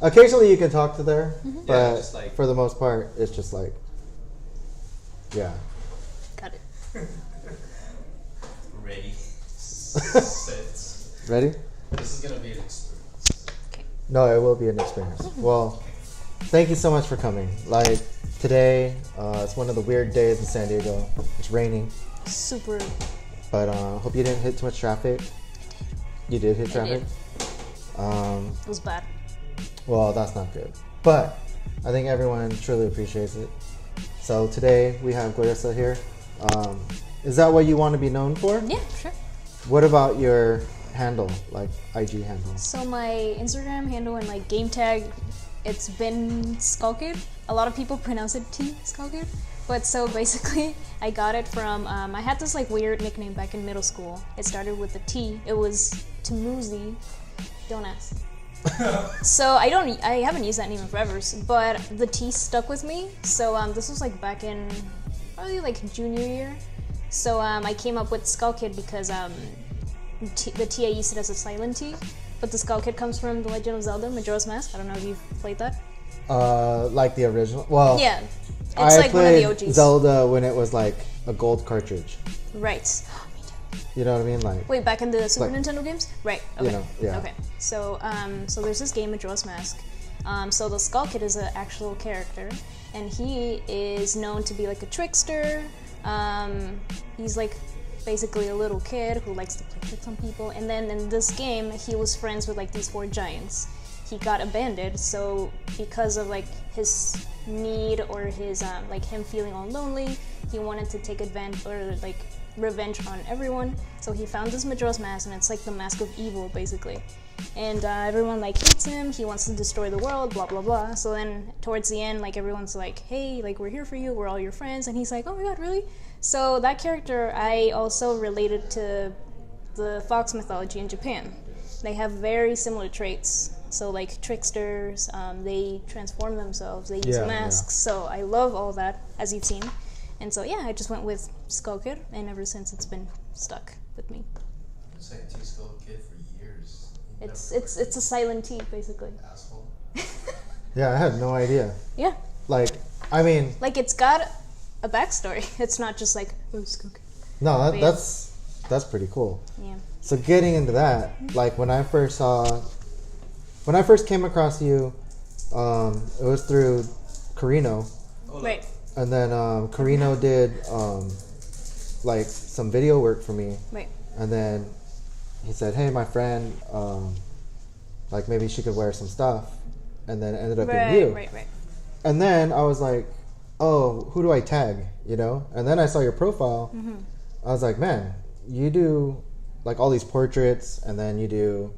occasionally you can talk to there, but just like, for the most part, it's just like, yeah. Got it. Ready. Set. Ready? This is gonna be an experience. Okay. No, it will be an experience. Well, thank you so much for coming. Like, today, it's one of the weird days in San Diego. It's raining. Super. But hope you didn't hit too much traffic. You did hit traffic? It was bad. Well, that's not good. But I think everyone truly appreciates it. So today we have Glorissa here. Is that what you want to be known for? Yeah, sure. What about your handle, like IG handle? So my Instagram handle and like game tag, it's been TSkullkid. A lot of people pronounce it TSkullkid. But so basically, I got it from, I had this like weird nickname back in middle school. It started with a T. It was Tamuzi. Don't ask. So I haven't used that name in forever, but the T stuck with me. So this was like back in probably like junior year. So I came up with TSkullkid because the T I used it as a silent T, but the TSkullkid comes from The Legend of Zelda: Majora's Mask. I don't know if you've played that. Like the original? Well, Yeah, it's I like one of the played OGs. Zelda when it was like a gold cartridge. Right. You know what I mean? Like, Wait, back in the Super Like- Nintendo games? Right. Okay. you know, yeah. Okay. So so there's this game, Majora's Mask. So the TSkullkid is an actual character, and he is known to be like a trickster. He's like basically a little kid who likes to play tricks on people. And then in this game, he was friends with like these 4 giants. He got abandoned, so because of like his need or his like him feeling all lonely, he wanted to take advantage or like revenge on everyone. So he found this Majora's Mask, and it's like the mask of evil basically. And everyone like hates him. He wants to destroy the world, blah blah blah. So then towards the end, like everyone's like, hey, like we're here for you, we're all your friends. And he's like, oh my god, really? So that character I also related to the fox mythology in Japan. They have very similar traits. So like tricksters, they transform themselves, they use Yeah, masks. So I love all that, as you've seen. And so yeah, I just went with TSkullkid, and ever since it's been stuck with me. I've been saying TSkullkid for years. You It's never it's a silent T basically. asshole. Yeah, I had no idea. Yeah, Like, I mean, like it's got a backstory. It's not just like oh TSkullkid. no, Yeah. that's pretty cool. Yeah. So getting into that, like when I first came across you, it was through Carinoe, Right. and then Carinoe did like some video work for me, Right. and then he said, "Hey, my friend, like maybe she could wear some stuff," and then it ended up being you. Right. And then I was like, "Oh, who do I tag?" You know, and then I saw your profile. I was like, "Man, you do like all these portraits, and then you do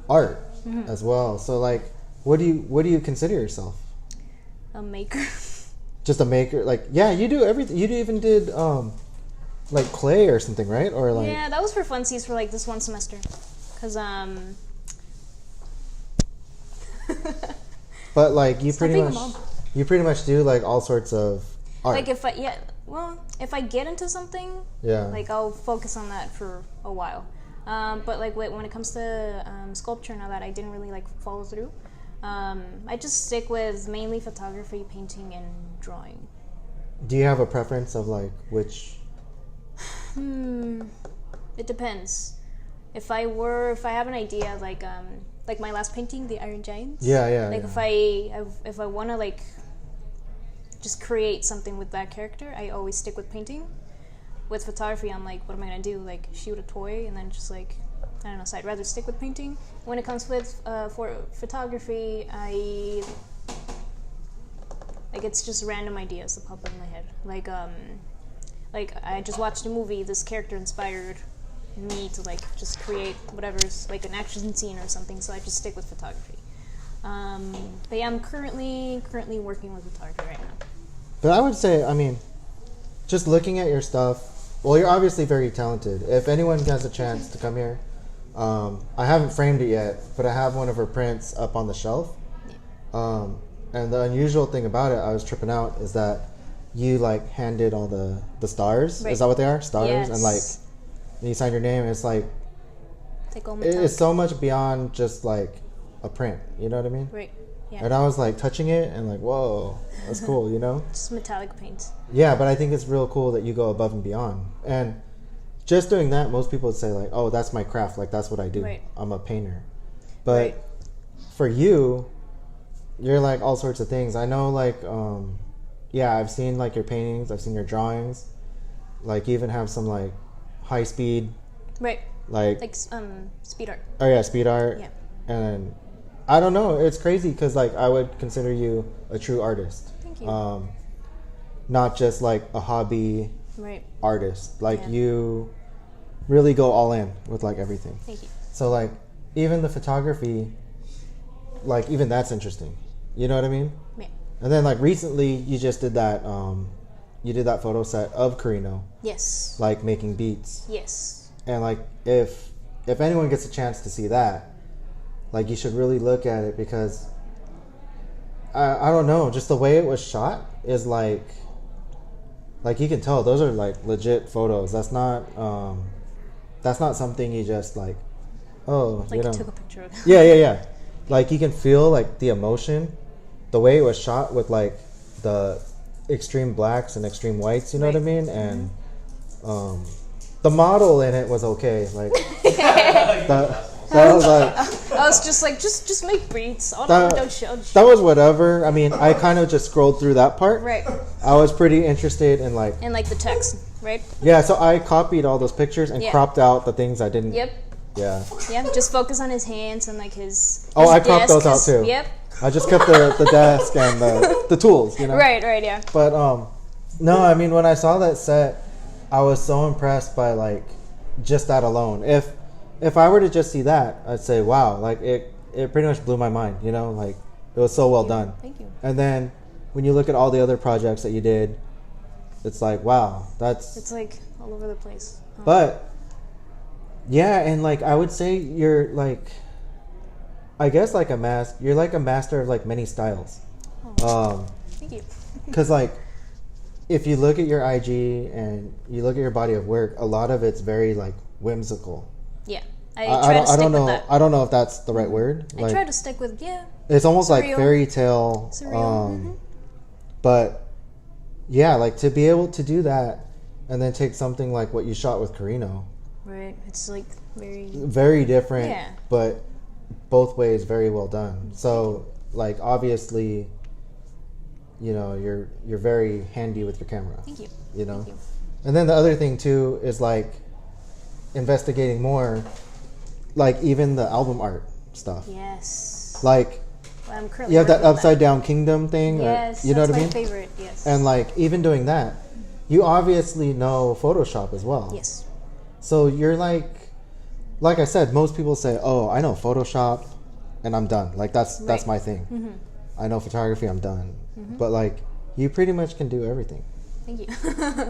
art as well. So like, what do you consider yourself? A maker. Just a maker? Like, yeah, you do everything. You even did like clay or something, right? Or like, Yeah, that was for funsies for like this one semester, cause But like, you Stop pretty being a much mom. do like all sorts of art. like if I get into something, Yeah. like I'll focus on that for a while. But like when it comes to sculpture and all that, I didn't really like follow through. I just stick with mainly photography, painting, and drawing. Do you have a preference of like which? It depends. If I have an idea, like my last painting, the Iron Giants. Yeah. Like if I want to like just create something with that character, I always stick with painting. With photography, I'm like, what am I gonna do? Like shoot a toy and then just like, I don't know. So I'd rather stick with painting. When it comes with for photography, like it's just random ideas that pop up in my head. Like I just watched a movie. This character inspired me to like just create whatever's like an action scene or something. So I just stick with photography. But yeah, I'm currently working with photography right now. But I would say, I mean, just looking at your stuff. Well, you're obviously very talented. If anyone has a chance to come here, I haven't framed it yet, but I have one of her prints up on the shelf. And the unusual thing about it, I was tripping out, is that you like handed all the stars. Right. Is that what they are? Stars, Yes. and like you sign your name. It's like Take all my it's so much beyond just like a print. You know what I mean? Right. Yeah. And I was like touching it and like, whoa, that's cool, you know? Just metallic paint. Yeah, but I think it's real cool that you go above and beyond. And just doing that, most people would say like, oh, that's my craft. Like, that's what I do. Right. I'm a painter. But Right. for you, you're like all sorts of things. I know like, yeah, I've seen like your paintings. I've seen your drawings. Like, you even have some like high speed, Right. like Speed art. oh yeah, speed art. Yeah. And I don't know, it's crazy because like I would consider you a true artist. Thank you. Not just like a hobby Right. artist. Like Yeah. you really go all in with like everything. Thank you. So like even the photography, like even that's interesting. You know what I mean? Yeah. And then like recently you just did that you did that photo set of Carinoe, Yes. like making beats. Yes. And like if anyone gets a chance to see that, like you should really look at it because I don't know, just the way it was shot is like you can tell those are like legit photos. That's not something you just like, oh, Like you know. took a picture of. Yeah. Like you can feel like the emotion, the way it was shot with like the extreme blacks and extreme whites, you know what I Right. mean? And the model in it was okay. Like that was like I was just like, just make beats. Oh, That- don't show. that was whatever. I mean, I kind of just scrolled through that part. Right. I was pretty interested in like, And like the text, right? yeah, so I copied all those pictures and Yeah. cropped out the things I didn't. Yep. Yeah. Yep. Just focus on his hands and like his. Oh, his I cropped desk, those out too. Yep. I just kept the desk and the tools, you know. Right. Yeah. But no, I mean when I saw that set, I was so impressed by like just that alone. If I were to just see that, I'd say wow, like it pretty much blew my mind, you know, like it was so well done. Thank you. And then when you look at all the other projects that you did, it's like wow, that's It's like all over the place. but yeah, and like I would say you're like I guess like you're like a master of like many styles. Thank you. Because like if you look at your IG and you look at your body of work, a lot of it's very like whimsical. Yeah. I try to stick don't know. with that. I don't know if that's the right word. I try to stick with It's almost like surreal. fairy tale. Surreal, But yeah, like to be able to do that and then take something like what you shot with Carinoe, Right. It's like very. very different, Yeah. but both ways very well done. So like obviously, you know, you're very handy with your camera. Thank you. You know. Thank you. And then the other thing too is like investigating more, like even the album art stuff. Yes. Like Well, I'm currently you have that working on upside down kingdom thing. Yes. Or, you know that's what I my mean? favorite. Yes. And like even doing that, you obviously know Photoshop as well. yes. So you're like I said, most people say, "Oh, I know Photoshop, and I'm done." Like that's Right. my thing. Mm-hmm. I know photography, I'm done. But like you pretty much can do everything. Thank you.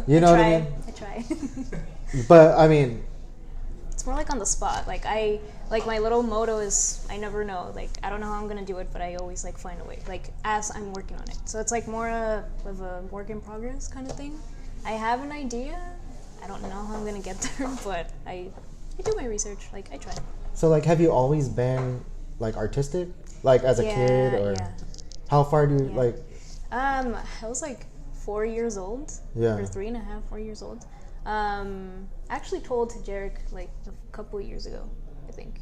You know what I mean? I try. But I mean, It's more like on the spot. Like my little motto is I never know. Like I don't know how I'm gonna do it, but I always like find a way. Like as I'm working on it. So it's like more of a work in progress kind of thing. I have an idea. I don't know how I'm gonna get there, but I do my research. Like I try. so like, have you always been like artistic, like as a kid, or yeah. how far do you Yeah. like? I was like 4 years old. Yeah. Or 3.5, 4 years old. Actually told to Jarek like a couple of years ago, I think.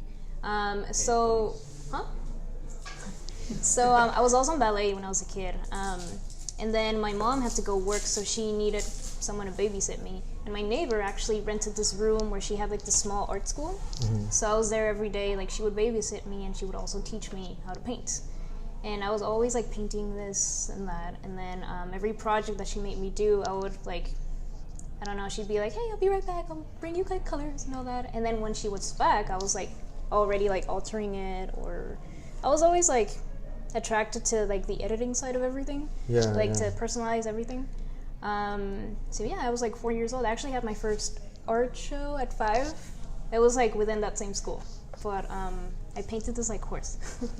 So I was also in ballet when I was a kid. And then my mom had to go work, so she needed someone to babysit me. And my neighbor actually rented this room where she had like this small art school. So I was there every day. Like she would babysit me, and she would also teach me how to paint. And I was always like painting this and that. And then every project that she made me do, I would like, I don't know, she'd be like, "Hey, I'll be right back. I'll bring you like colors and all that." And then when she was back, I was like already like altering it, or I was always like attracted to like the editing side of everything. Yeah, Like yeah. to personalize everything. So yeah, I was like 4 years old. I actually had my first art show at 5. It was like within that same school. But I painted this like horse.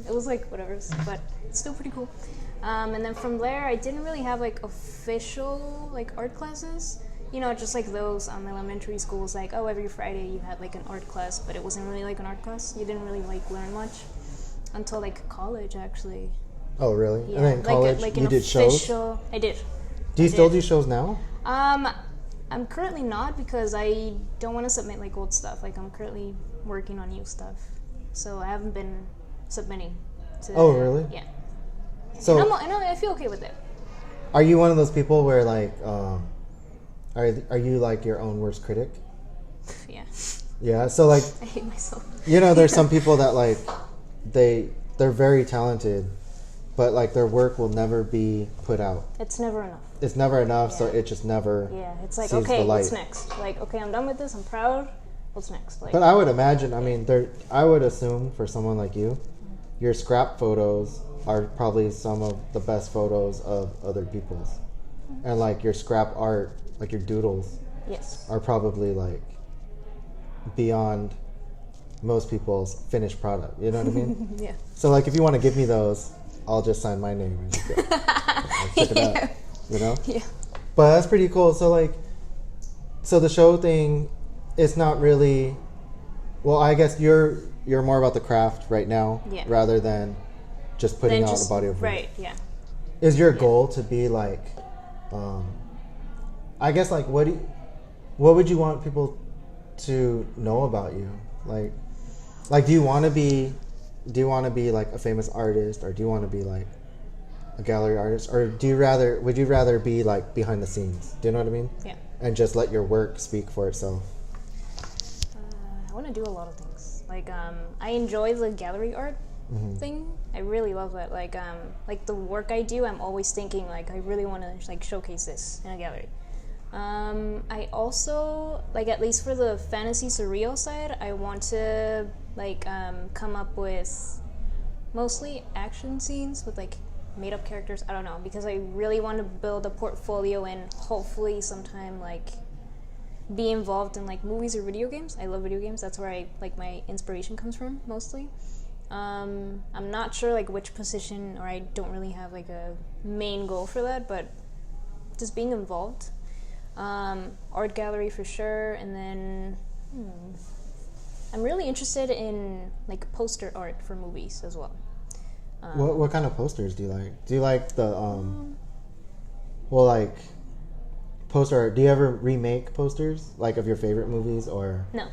It was like whatever, but it's still pretty cool. And then from there, I didn't really have like official like art classes. You know, just like those elementary schools, like, oh, every Friday you had like an art class, but it wasn't really like an art class. You didn't really like learn much. until like college actually. Oh, really? Yeah. And then in college, like you an did shows? official. I did. Do you still do shows now? I'm currently not because I don't want to submit like old stuff. Like I'm currently working on new stuff, so I haven't been submitting. To, Oh, really? Yeah. So, and I feel okay with it. are you one of those people where like, are you like your own worst critic? Yeah. Yeah. So like, I hate myself. there's some people that like, they're very talented, but like their work will never be put out. It's never enough. It's never enough, so Yeah. it just never. Yeah, it's like, sees okay, the light. what's next? Like, okay, I'm done with this. I'm proud. What's next? Like, But I would imagine, I mean, I would assume for someone like you, your scrap photos are probably some of the best photos of other people's. And like your scrap art, like your doodles, yes. are probably like beyond most people's finished product. You know what I mean? Yeah. So like if you want to give me those, I'll just sign my name and I'll check it out. You know? Yeah. But that's pretty cool. So like, so the show thing, it's not really. Well, I guess you're more about the craft right now, Yeah. rather than just putting Then out just, a body of work. right, yeah. Is your goal to be like, I guess like what would you want people to know about you? Like do you want to be like a famous artist, or do you want to be like a gallery artist, or would you rather be like behind the scenes? Do you know what I mean? Yeah. And just let your work speak for itself. I want to do a lot of things. Like, I enjoy the gallery art thing. I really love that. Like the work I do, I'm always thinking like I really want to like showcase this in a gallery. I also like, at least for the fantasy surreal side, I want to like come up with mostly action scenes with like made up characters. I don't know, because I really want to build a portfolio and hopefully sometime like be involved in like movies or video games. I love video games. That's where I like my inspiration comes from mostly. I'm not sure like which position, or I don't really have like a main goal for that, but just being involved. Art gallery for sure, and then I'm really interested in like poster art for movies as well. What kind of posters do you like? Do you like the well, like poster art? Do you ever remake posters like of your favorite movies, or No.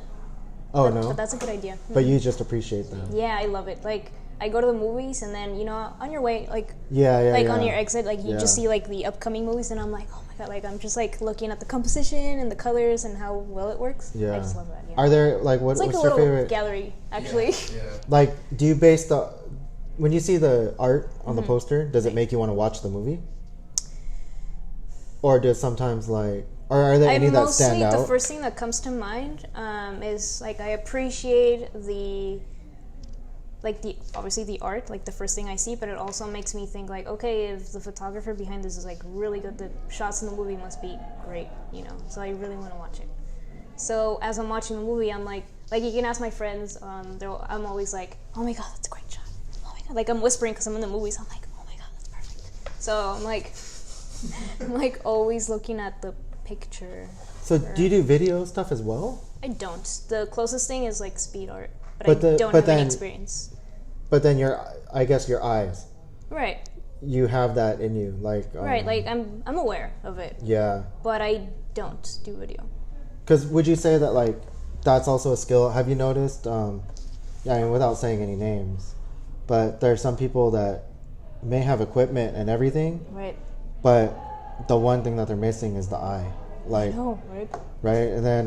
Oh, but, no. But that's a good idea. But you just appreciate them. Yeah, I love it. Like I go to the movies, and then on your way, like Yeah. on your exit, like you just see like the upcoming movies, and I'm like, oh my god, like I'm just like looking at the composition and the colors and how well it works. Yeah. I just love that. Yeah. Are there like it's like what's a your little favorite? gallery, actually. Yeah. Like, do you base when you see the art on the poster, does it make you want to watch the movie? Or does sometimes like, or are there any that stand out? The first thing that comes to mind is like I appreciate obviously the art, like the first thing I see, but it also makes me think like, okay, if the photographer behind this is like really good, the shots in the movie must be great, so I really want to watch it. So as I'm watching the movie, I'm like you can ask my friends, I'm always like, oh my god, that's a great shot, oh my god, like I'm whispering because I'm in the movies, I'm like, oh my god, that's perfect. So I'm like always looking at the picture. So do you do video stuff as well? I don't. The closest thing is like speed art, but I don't have any experience. But then I guess your eyes. Right. You have that in you, like. Right, like I'm aware of it. Yeah. But I don't do video. Because would you say that like that's also a skill? Have you noticed? I mean, without saying any names, but there are some people that may have equipment and everything. Right. But the one thing that they're missing is the eye. Like. I know, right? Right, and then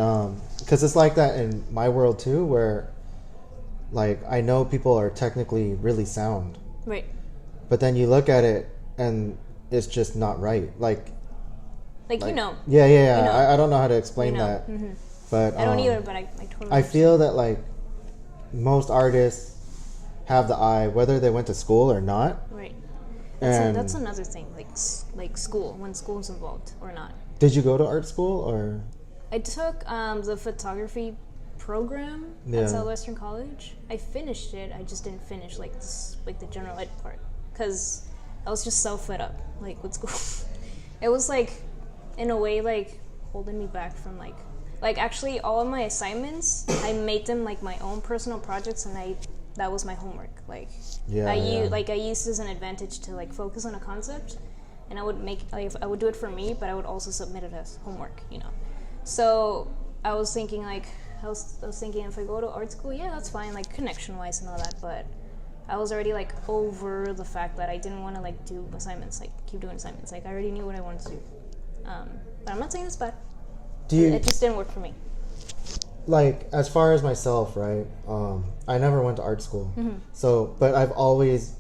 because it's like that in my world too, where like I know people are technically really sound, right, but then you look at it and it's just not right. Like Yeah. You know. I don't know how to explain that, but I don't either. But I totally. I feel that like most artists have the eye, whether they went to school or not. Right. And That's another thing, like school, when school's involved or not. Did you go to art school or? I took the photography program at Southwestern College. I finished it. I just didn't finish like the general ed part because I was just so fed up like with school. It was like in a way like holding me back from like actually all of my assignments I made them like my own personal projects, and I that was my homework. Like Yeah, I used it as an advantage to like focus on a concept, and I would I would do it for me, but I would also submit it as homework, you know. So I was thinking like I was thinking if I go to art school, yeah, that's fine, like connection wise and all that, but I was already like over the fact that I didn't want to like do assignments, like keep doing assignments. Like I already knew what I wanted to do. But I'm not saying it's bad. It just didn't work for me. Like as far as myself, right? I never went to art school, so but I've always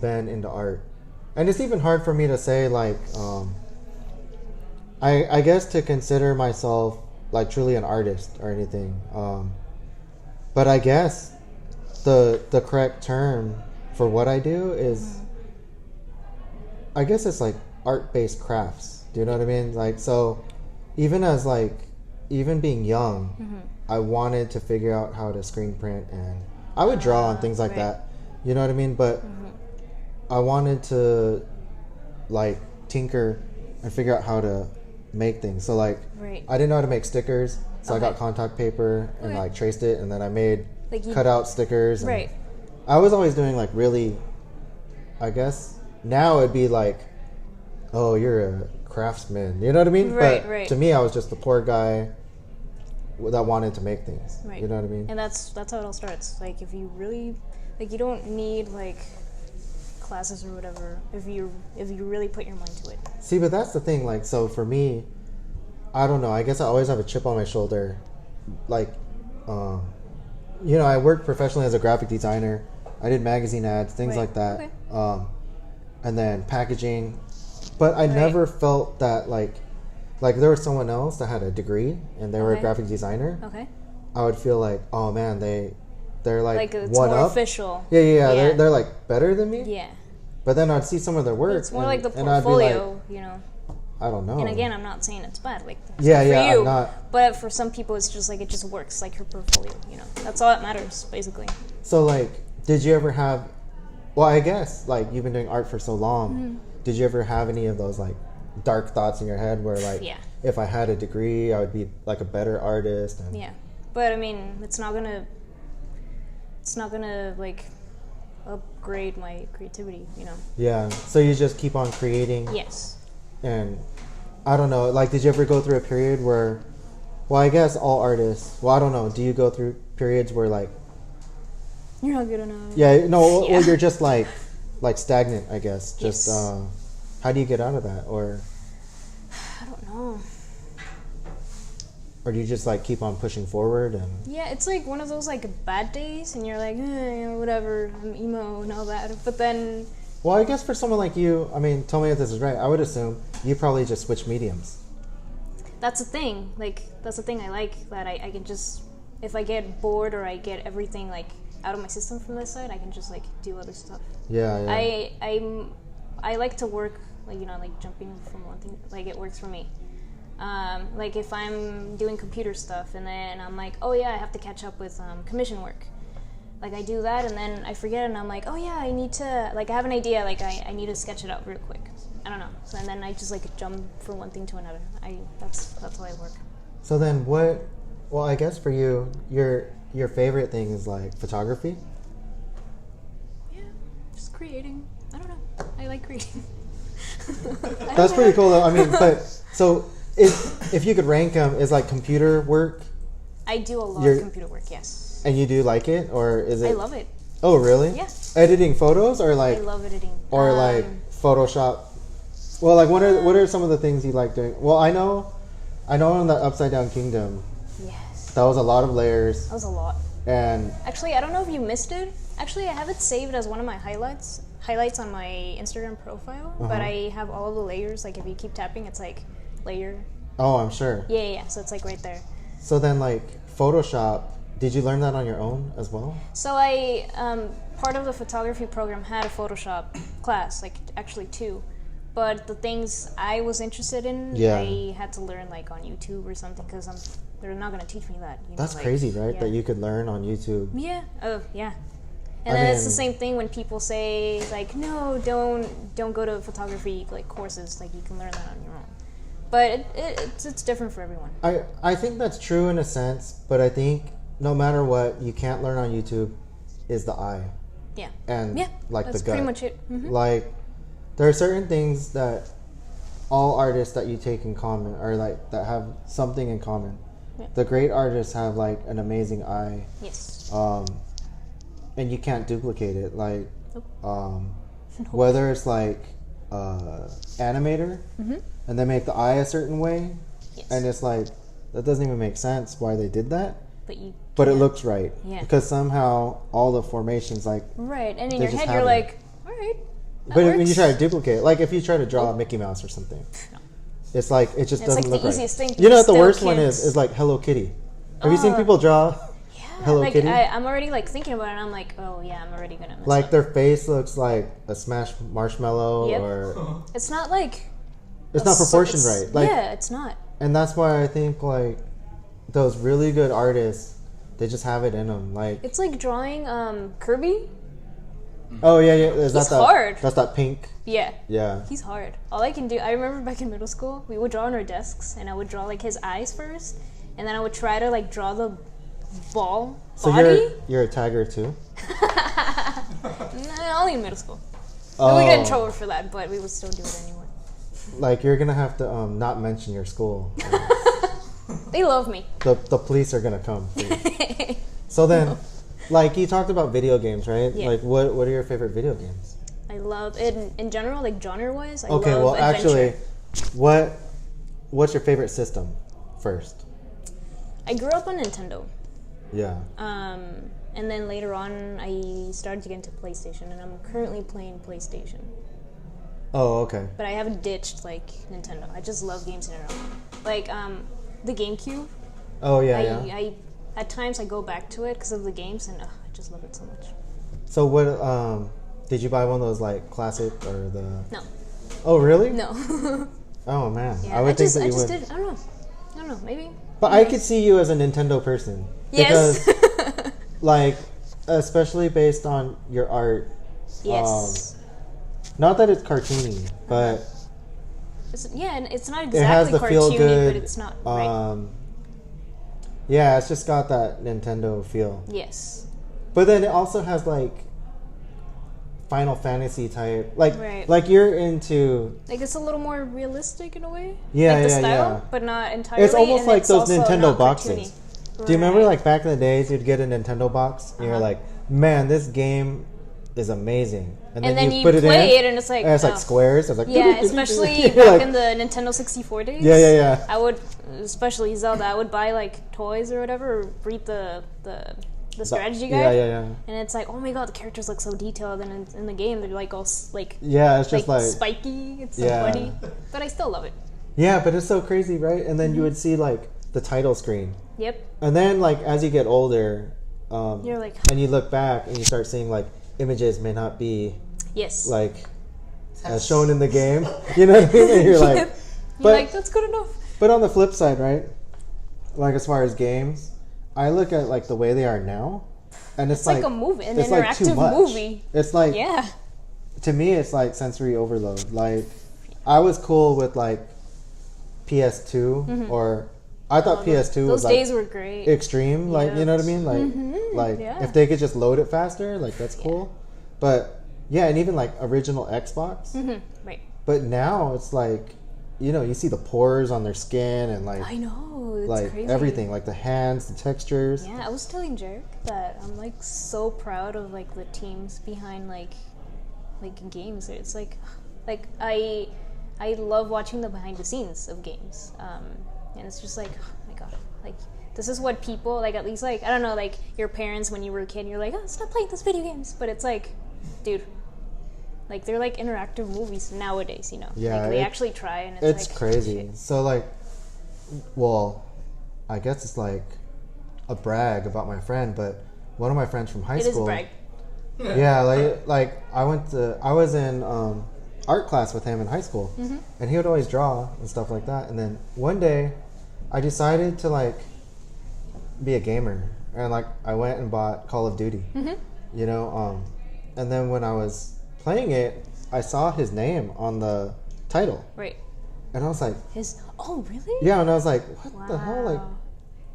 been into art, and it's even hard for me to say like I guess to consider myself like truly an artist or anything, but I guess the correct term for what I do is I guess it's like art-based crafts. Do you know what I mean? Like so even being young, I wanted to figure out how to screen print, and I would draw and things like that. You know what I mean? But I wanted to like tinker and figure out how to make things. So like I didn't know how to make stickers, so I got contact paper and like traced it, and then I made like cut out stickers. And I was always doing like really, I guess now it'd be like, oh, you're a craftsman. You know what I mean? But to me, I was just the poor guy that wanted to make things. You know what I mean? And that's how it all starts. Like if you really like, you don't need like classes or whatever if you really put your mind to it. See, but that's the thing. Like, so for me, I don't know. I guess I always have a chip on my shoulder. Like, you know, I worked professionally as a graphic designer. I did magazine ads, things like that, and then packaging. But I never felt that like there was someone else that had a degree and they were a graphic designer. I would feel like, oh man, they're like it's one more up. official. Yeah. They're like better than me. Yeah. But then I'd see some of their work. It's more like the and I'd be portfolio, like, you know. I don't know. And again, I'm not saying it's bad. Like for you, I'm not. But for some people, it's just like it just works, like your portfolio. You know, that's all that matters, basically. So like, did you ever have? Well, I guess like you've been doing art for so long. Did you ever have any of those like dark thoughts in your head where like, if I had a degree, I would be like a better artist? And but I mean, it's not gonna like upgrade my creativity, you know. Yeah. So you just keep on creating. Yes. And I don't know, like, did you ever go through a period where, well, I guess all artists, well, I don't know, do you go through periods where like you're not good enough? Yeah. No. Or you're just like stagnant, I guess. Just how do you get out of that? Or I don't know. Or do you just like keep on pushing forward? And yeah, it's like one of those like bad days, and you're like, whatever, I'm emo and all that. But then, well, I guess for someone like you, I mean, tell me if this is right. I would assume you probably just switch mediums. That's the thing. Like that's the thing I like, that I can just, if I get bored or I get everything like out of my system from this side, I can just like do other stuff. Yeah. I like to work like, you know, like jumping from one thing, like it works for me. Like if I'm doing computer stuff and then I'm like, oh yeah, I have to catch up with commission work. Like I do that and then I forget and I'm like, oh yeah, I need to, like I have an idea, like I need to sketch it out real quick. I don't know. So and then I just like jump from one thing to another. That's how I work. So then what, well, I guess for you, your favorite thing is like photography? Yeah, just creating. I don't know. I like creating. That's pretty cool though. I mean, but so if you could rank them, is like computer work? I do a lot of computer work, yes. And you do like it, or is it? I love it. Oh, really? Yeah. Editing photos, or like? I love editing. Or like Photoshop. Well, like what are some of the things you like doing? Well, I know in the Upside Down Kingdom. Yes. That was a lot of layers. That was a lot. And actually, I don't know if you missed it. Actually, I have it saved as one of my highlights on my Instagram profile. But I have all of the layers. Like if you keep tapping, it's like layer. Oh, I'm sure. Yeah. So it's like right there. So then, like Photoshop, did you learn that on your own as well? So I part of the photography program had a Photoshop class, like actually two. But the things I was interested in, I had to learn like on YouTube or something because they're not going to teach me that. You know, that's like, crazy, right? That you could learn on YouTube. Yeah. Oh, yeah. And then it's the same thing when people say like, no, don't go to photography like courses. Like you can learn that on your own. But it's different for everyone. I think that's true in a sense, but I think no matter what, you can't learn on YouTube is the eye. Yeah. And Yeah. like That's the gut. pretty much it. Like there are certain things that all artists that you take in common, or like that have something in common. Yeah. The great artists have like an amazing eye. Yes. And you can't duplicate it. Like Nope. whether it's like animator and they make the eye a certain way, Yes. and it's like that doesn't even make sense why they did that. But It can't. looks right. Yeah. Because somehow all the formations like. Right, and in They your just head have you're it. like, all right. that But when you works. try to duplicate, like if you try to draw a Mickey Mouse or something, it's like it just It's doesn't like look the right. easiest thing, You know what the still worst one can't- is like Hello Kitty. Have you seen people draw Yeah, Hello like Kitty? I'm already like thinking about it. And I'm like, oh yeah, I'm already gonna mess Like up. their face looks like a smashed marshmallow, Yep. or It's not like it's not proportioned it's- right. Like, yeah, it's not. and that's why I think like those really good artists, they just have it in them. Like, It's like drawing Kirby. oh yeah, is He's that that? hard. That's that pink. Yeah, Yeah. he's hard. All I can do, I remember back in middle school, we would draw on our desks, and I would draw like his eyes first, and then I would try to like draw the ball So body. you're a tagger too. Nah, only in middle school. Oh, We would get in trouble for that, but we would still do it anyway. like you're gonna have to not mention your school. They love me. The police are gonna come. For you. So then, like you talked about video games, right? Yeah. Like what are your favorite video games? I love in general, like genre wise. I Okay, love well adventure. actually, what's your favorite system first? I grew up on Nintendo. Yeah. And then later on, I started to get into PlayStation, and I'm currently playing PlayStation. Oh, okay. But I haven't ditched like Nintendo. I just love games in general. Like the GameCube. Oh yeah, I, yeah. I at times I go back to it because of the games, and I just love it so much. So what? Did you buy one of those like classic or the? No, Oh really? no. Oh man, Yeah, I would think just, that I you just would. did. I don't know. Maybe. But I could see you as a Nintendo person. Yes. Because, like, especially based on your art. Yes. Not that it's cartoony, but Yeah, and it's not it has exactly the feel cartoony, good. but it's not right. Yeah, it's just got that Nintendo feel. Yes. But then it also has like Final Fantasy type, like Right. like you're into. Like it's a little more realistic in a way. Yeah, like the yeah, style, yeah. but not entirely. It's almost and like it's those also Nintendo not boxes. cartoony. Do you remember Right. like back in the days you'd get a Nintendo box and you're like, man, this game is amazing, And then you play it, and it's like, and it's oh. like squares. It's like Yeah, especially You're back like, in the Nintendo 64 days. Yeah, yeah, yeah. I would, especially Zelda, I would buy like toys or whatever, or read the strategy guide. Yeah, yeah, yeah. And it's like, oh my god, the characters look so detailed, and in the game they're like all like Yeah, it's just like spiky. It's so Yeah. funny, but I still love it. yeah, but it's so crazy, right? And then you would see like the title screen, Yep. and then like as you get older, You're like, and you look back and you start seeing like images may not be yes. like as shown in the game. You know what I mean? And you're like, Yep. but You're like, that's good enough. but on the flip side, right? Like as far as games, I look at like the way they are now, and it's Like a movie, an it's like too interactive much. movie. It's like Yeah. to me, it's like sensory overload. Like I was cool with like PS2 or I thought PS2 Those was like days were great. extreme. Like you know what I Yes. mean? Like yeah. if they could just load it faster, like that's cool. But yeah, and even like original Xbox. Right. But now it's like, you know, you see the pores on their skin and like I know. It's like crazy. everything, like the hands, the textures. Yeah, I was telling Jarek that I'm like so proud of like the teams behind like games. It's like I love watching the behind the scenes of games. And it's just like, oh my god, like this is what people like, at least like, I don't know, like your parents when you were a kid, you're like, oh, stop playing those video games. But it's like, dude, like they're like interactive movies nowadays, you know. Yeah, Like they it- actually try, and It's like crazy. shit. So like, well, I guess it's like a brag about my friend, but one of my friends from high It is a school. brag. Yeah, like I was in art class with him in high school, and he would always draw and stuff like that. And then one day, I decided to like be a gamer, and like I went and bought Call of Duty, you know. And then when I was playing it, I saw his name on the title, Right. and I was like, Oh really? yeah, and I was like, what the hell,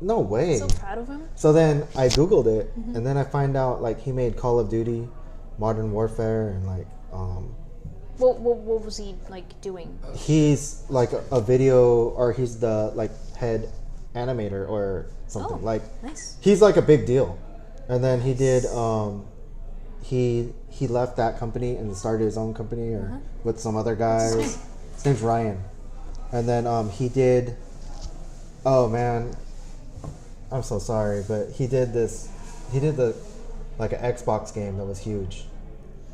No way. So proud of him. So then I Googled it, and then I find out like he made Call of Duty, Modern Warfare, and like What was he like doing? he's like a video, or he's the like head animator or something. Oh, like nice. he's like a big deal. And then he did he left that company and started his own company or with some other guys. What's his name? His name's Ryan. And then he did, oh man, I'm so sorry, but he did the like an Xbox game that was huge.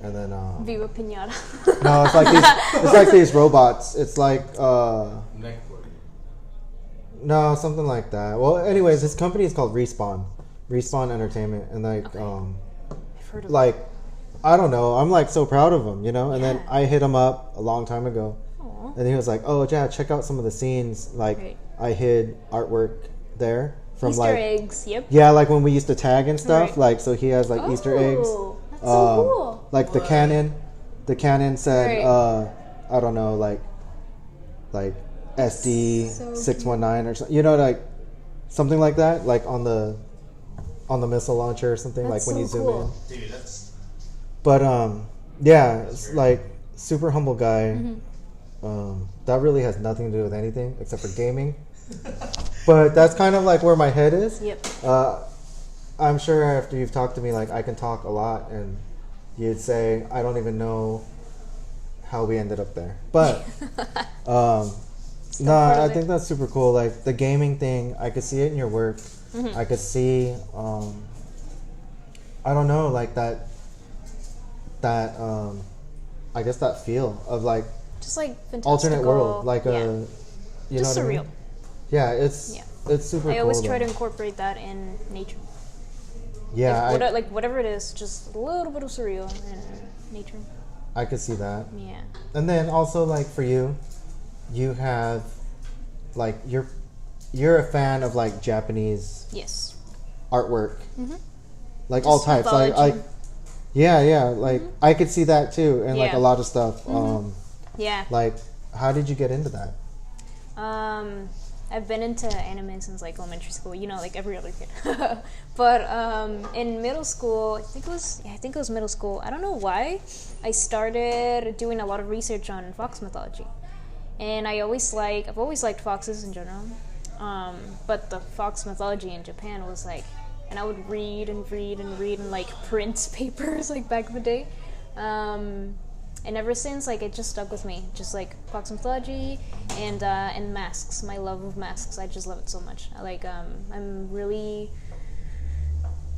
And then Viva Pinata. no, it's like these robots. It's like Neckboard. no, something like that. Well, anyways, his company is called Respawn Entertainment, and like I've heard of like I don't know, I'm like so proud of him, you know. And then Yeah. I hit him up a long time ago, Aw. and he was like, "Oh yeah, check out some of the scenes. Like Right. I hid artwork there from Easter like eggs. Yep. yeah, like when we used to tag and stuff. Right. Like so he has like Easter eggs. Oh, that's so cool. Like the cannon said Right. I don't know, like SD So 619 or something, you know, like something like that, like on the missile launcher or something. That's like when so you zoom cool. in. Dude, that's But yeah, it's like super humble guy. That really has nothing to do with anything except for gaming. But that's kind of like where my head is. Yep. I'm sure after you've talked to me, like I can talk a lot, and you'd say I don't even know how we ended up there. But part I of it. think that's super cool. Like the gaming thing, I could see it in your work. I could see, I don't know, like that I guess that feel of like Just like fantastical. alternate world, like yeah. a, you Just know what I surreal. mean? Yeah, it's super I cool. always try to though. incorporate that in nature. Yeah, Like whatever it is, just a little bit of surreal in nature. I could see that. Yeah. And then also like for you, you have like you're a fan of like Japanese Yes. artwork, like Just all types. mythology. Like yeah, like I could see that too, and like Yeah. a lot of stuff. Yeah. Like how did you get into that? I've been into anime since like elementary school, you know, like every other kid. But in middle school, I think it was middle school. I don't know why. I started doing a lot of research on fox mythology, and I've always liked foxes in general. But the fox mythology in Japan was like, and I would read and like print papers like back in the day. And ever since, like, it just stuck with me. Just like fox mythology and masks. My love of masks. I just love it so much. I'm really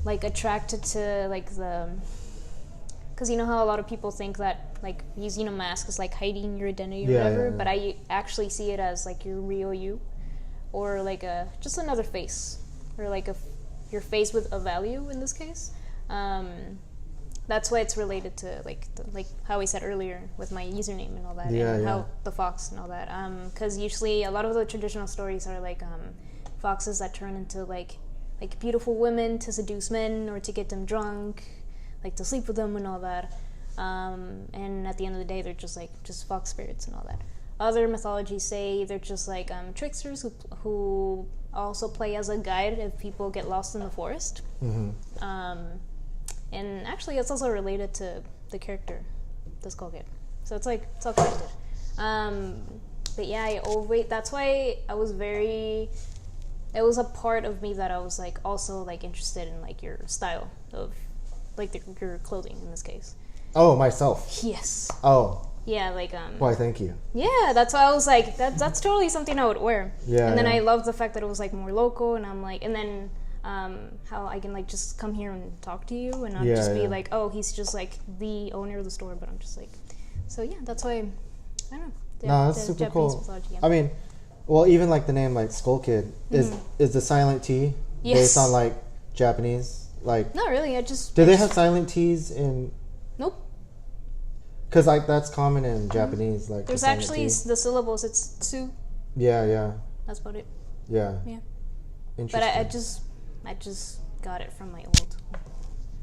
like attracted to like because you know how a lot of people think that like using a mask is like hiding your identity or whatever. Yeah. But I actually see it as like your real you, or like just another face, or like your face with a value in this case. That's why it's related to like how I said earlier with my username and all that, and how the fox and all that. Because usually a lot of the traditional stories are like foxes that turn into like beautiful women to seduce men or to get them drunk, like to sleep with them and all that. And at the end of the day, they're just fox spirits and all that. Other mythologies say they're just like tricksters who also play as a guide if people get lost in the forest. And actually, it's also related to the character, TSkullkid. So it's all connected. But yeah, that's why it was a part of me that I was like also like interested in like your style of like your clothing in this case. Oh, myself. Yes. Oh. Yeah, like Why? Thank you. yeah, that's why I was like that's totally something I would wear. Yeah. And then yeah. I loved the fact that it was like more local, and I'm like, and then how I can like just come here and talk to you and not just be like, oh, he's just like the owner of the store, but I'm just like, so yeah, that's why I don't know. No, that's super Japanese cool. mythology, yeah. I mean, well, even like the name like Skullkid is the silent T Yes. based on like Japanese, like Not really. I just do they have silent T's in? nope. Because like that's common in Japanese, like the There's silent actually T. the syllables. It's tsu. Yeah. That's about it. Yeah. But Interesting. I just got it from my old.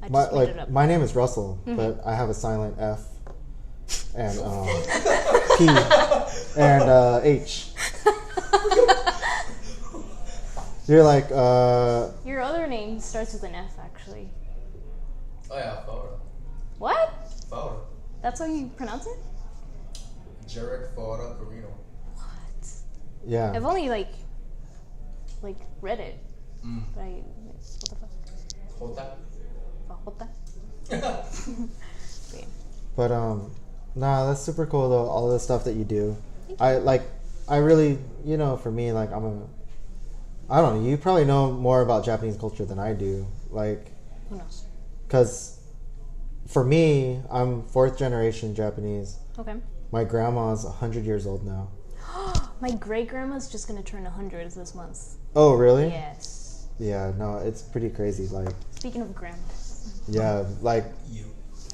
I just made it up. My name is Russell, but I have a silent F and P and H. You're like, Your other name starts with an F, actually. Oh yeah, Fora. What? Fora. That's how you pronounce it? Jarek Fora Carinoe. What? yeah. I've only like read it, Mm. but what the fuck? Jota. Fajota? Yeah. But nah, that's super cool though. All the stuff that you do, I really, for me, like I don't know. You probably know more about Japanese culture than I do, like, Who knows? because for me, I'm 4th generation Japanese. Okay. My grandma's 100 years old now. My great grandma's just gonna turn 100 this month. Oh, really? Yes. Yeah, no, it's pretty crazy. Like, Speaking of grandmas. yeah, like You.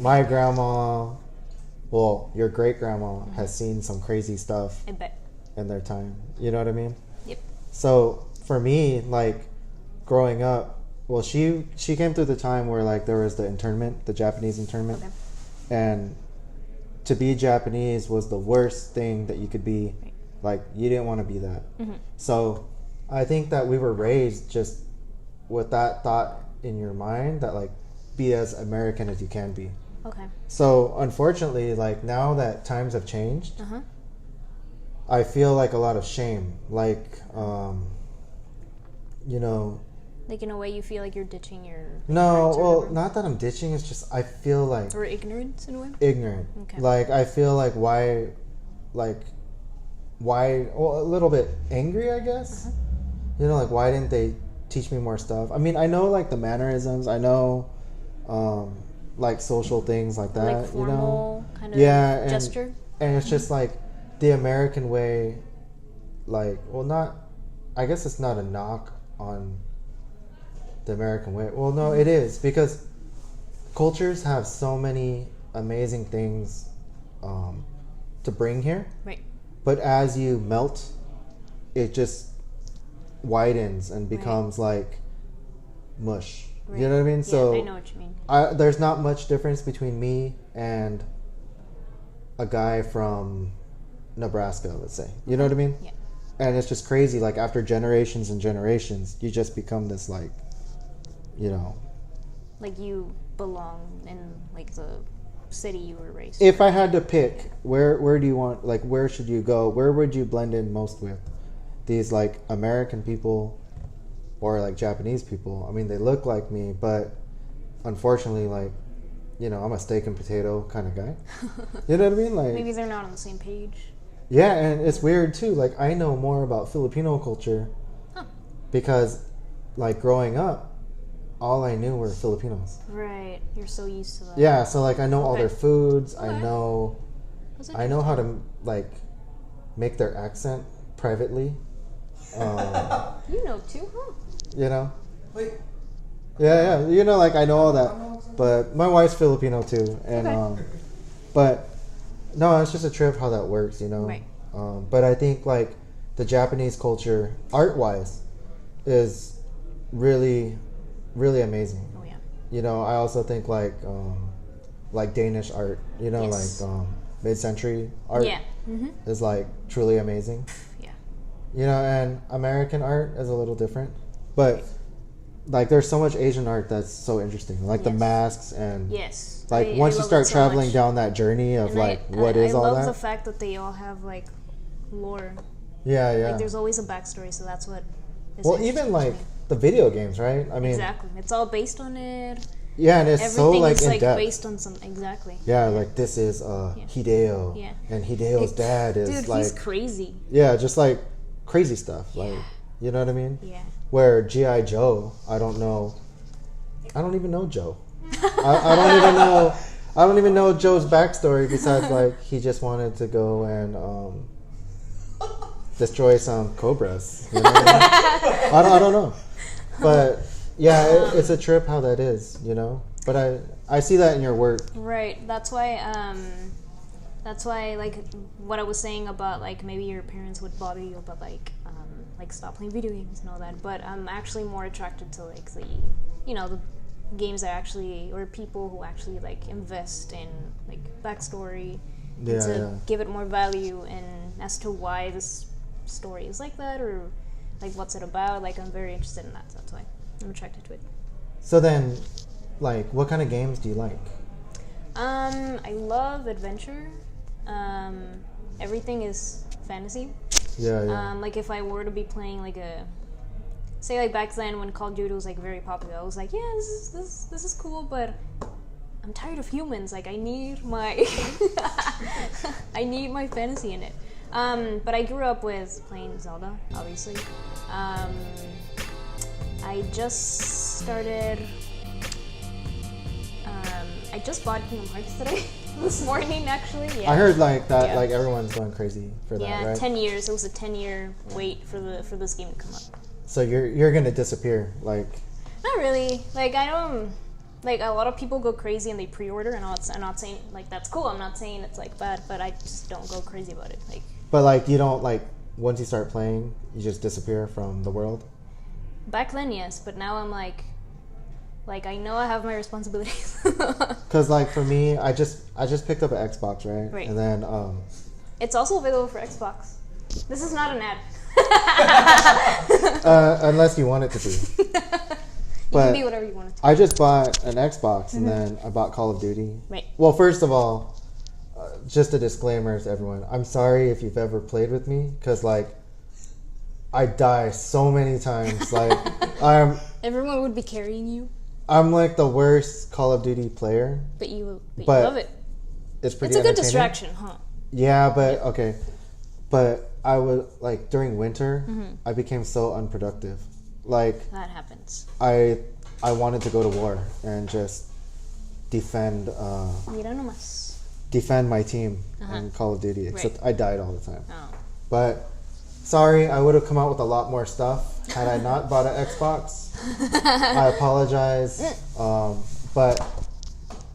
my grandma, well, your great grandma has seen some crazy stuff I bet. in their time. You know what I mean? Yep. So for me, like growing up, well, she came through the time where like there was the internment, the Japanese internment, Okay. and to be Japanese was the worst thing that you could be. Right. Like you didn't want to be that. Mm-hmm. So I think that we were raised just with that thought in your mind that like be as American as you can be. Okay. So unfortunately, like now that times have changed, Uh huh. I feel like a lot of shame. Like, you know, Like in a way, you feel like you're ditching your no, ignorance or well, whatever? not that I'm ditching. It's just I feel like Or ignorance in a way. ignorant. Okay. Like I feel like why, well, a little bit angry, I guess. Uh-huh. You know, like why didn't they teach me more stuff? I mean, I know like the mannerisms. I know, like social things like that. Like formal kind of Yeah, and- gesture. And it's just like the American way, like, well, not, I guess it's not a knock on the American way. Well, no, it is because cultures have so many amazing things to bring here. Right. But as you melt, it just widens and becomes like mush. Right. You know what I mean? Yeah, So I know what you mean. there's not much difference between me and a guy from Nebraska, let's say. You know what I mean? Yeah. And it's just crazy. Like after generations and generations, you just become this like, you know. Like you belong in like the city you were raised. If I had to pick, where do you want? Like where should you go? Where would you blend in most with? These like American people, or like Japanese people. I mean, they look like me, but unfortunately, like, you know, I'm a steak and potato kind of guy. You know what I mean? Like, Maybe they're not on the same page. yeah, and it's weird too. Like, I know more about Filipino culture Huh. because, like, growing up, all I knew were Filipinos. Right. You're so used to that. Yeah, so like I know all Okay. their foods. I Okay. know how to like make their accent privately. You know too, huh? You know. Wait. Yeah. You know, like I know all that, but my wife's Filipino too, and Okay. but no, it's just a trip how that works, you know. Right. But I think like the Japanese culture, art-wise, is really, really amazing. Oh yeah. You know, I also think like Danish art, you know, Yes. like mid-century art Yeah. Mm-hmm. is like truly amazing. Yeah. You know, and American art is a little different, but like there's so much Asian art that's so interesting, like the Yes. masks and Yes. like I once you love start it so traveling much. down that journey of And like what is I all love that. the fact that they all have like lore. Yeah. Like there's always a backstory, so that's what. Is Well, interesting even to like me. the video games, right? I mean, Exactly, it's all based on it. yeah, and it's so Everything like is in like depth. based on some exactly. Yeah, like this is Hideo, Yeah. and Hideo's dad is Dude, like he's crazy. yeah, just like crazy stuff. Like Yeah. you know what I mean? Yeah. Where GI Joe, I don't even know Joe. I don't even know. I don't even know Joe's backstory besides like he just wanted to go and destroy some cobras. You know what I mean? I don't know, but yeah, it's a trip how that is. You know, but I see that in your work. Right. That's why. Like what I was saying about like maybe your parents would bother you about like stop playing video games and all that. But I'm actually more attracted to like the the games that actually or people who actually like invest in like backstory Yeah, to yeah. give it more value and as to why this story is like that or like what's it about. Like I'm very interested in that. So that's why I'm attracted to it. So then, like, what kind of games do you like? I love adventure. Everything is fantasy. Yeah. Like if I were to be playing like say like back then when Call of Duty was like very popular, I was like, yeah, this is cool, but I'm tired of humans. Like I need my I need my fantasy in it. But I grew up with playing Zelda, obviously. I just started. I just bought Kingdom Hearts today, this morning actually. Yeah. I heard like that, like everyone's going crazy for that, Yeah, right? 10 years. It was a 10-year wait for this game to come up. So you're gonna disappear, like? Not really. Like I don't. Like a lot of people go crazy and they pre-order, and I'm not saying like that's cool. I'm not saying it's like bad, but I just don't go crazy about it. Like. But like you don't like once you start playing, you just disappear from the world. Back then, yes, but now I'm like I know I have my responsibilities. Because like for me, I just picked up an Xbox, right? Right. And then it's also available for Xbox. This is not an ad. unless you want it to be. You can be whatever you want it to be. I just bought an Xbox and then I bought Call of Duty. Right. Well, first of all, just a disclaimer to everyone. I'm sorry if you've ever played with me because like I die so many times. Like Everyone would be carrying you. I'm like the worst Call of Duty player. But you But love it. It's pretty. It's a good entertaining. distraction, huh? Yeah, but okay. But I would like during winter, I became so unproductive. Like That happens. I wanted to go to war and just defend Mira nomás. defend my team in Call of Duty. Except I died all the time. Oh. But sorry, I would have come out with a lot more stuff had I not bought an Xbox. I apologize, but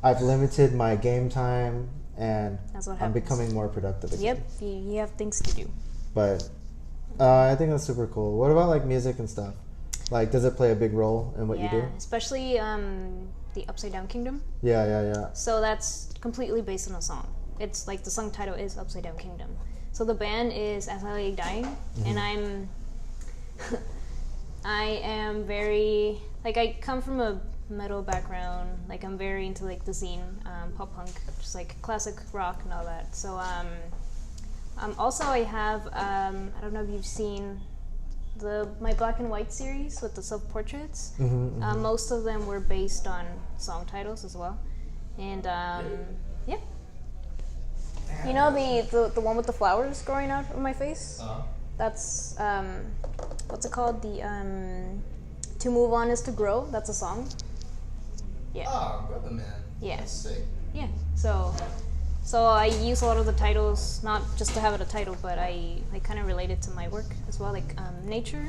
I've limited my game time and That's what I'm happens. becoming more productive again. Yep, you have things to do. But I think that's super cool. What about like music and stuff? Like, does it play a big role in what you do? Especially the Upside Down Kingdom. Yeah. So that's completely based on a song. It's like the song title is Upside Down Kingdom. So the band is As I Lay Dying, and I am very like I come from a metal background. Like I'm very into like the scene, pop punk, just like classic rock and all that. So also I have I don't know if you've seen my black and white series with the self-portraits. Most of them were based on song titles as well, and yeah. You know the one with the flowers growing out of my face? That's what's it called? The To Move On Is to Grow. That's a song. Yeah. Oh, brother man. Yeah. That's sick. Yeah. So I use a lot of the titles not just to have it a title, but I kind of relate it to my work as well, like nature.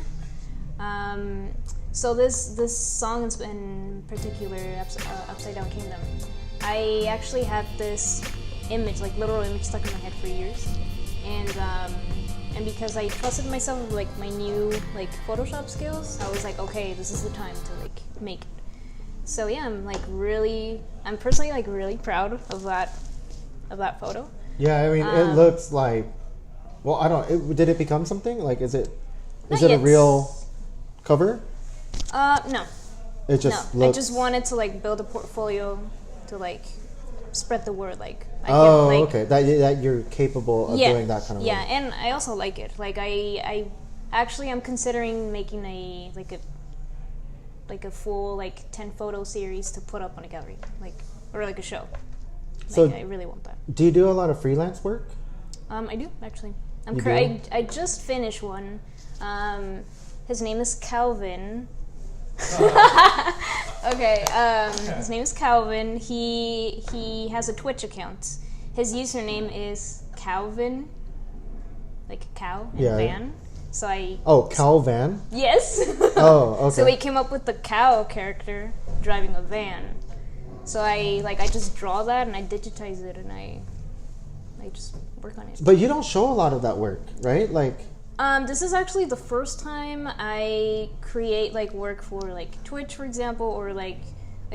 So this song in particular, Upside Down Kingdom, I actually had this image, like literal image, stuck in my head for years, and because I trusted myself with like my new like Photoshop skills, I was like, okay, this is the time to like make it. So yeah, I'm personally like really proud of that photo. Yeah, I mean, it looks like. Well, I don't. Did it become something? Like, is it a yet. real cover? No. It just No. looks. I just wanted to like build a portfolio to like spread the word. Like, okay. That you're capable of doing that kind of yeah, work. and I also like it. Like, I actually I'm considering making a full like 10 photo series to put up on a gallery, or like a show. So I really want that. Do you do a lot of freelance work? I do actually. You do? I just finished one. His name is Calvin. Okay. His name is Calvin. He has a Twitch account. His username is Calvin, like cow and van. So Calvan? Yes. Oh, okay. So he came up with the cow character driving a van. So I just draw that and I digitize it and I just work on it. But you don't show a lot of that work, right? Like. This is actually the first time I create like work for like Twitch, for example, or like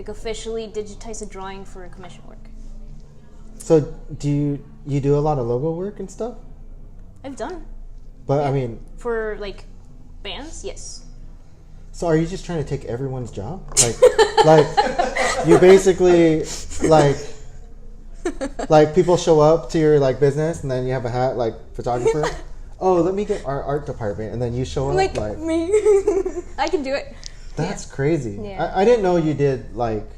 officially digitize a drawing for commission work. So do you do a lot of logo work and stuff? I've done. But I mean, for like Bands, yes. So are you just trying to take everyone's job? Like you basically like people show up to your like business and then you have a hat like photographer. Oh, let me get our art department, and then you show up Like me. I can do it. That's crazy. Yeah. I didn't know you did like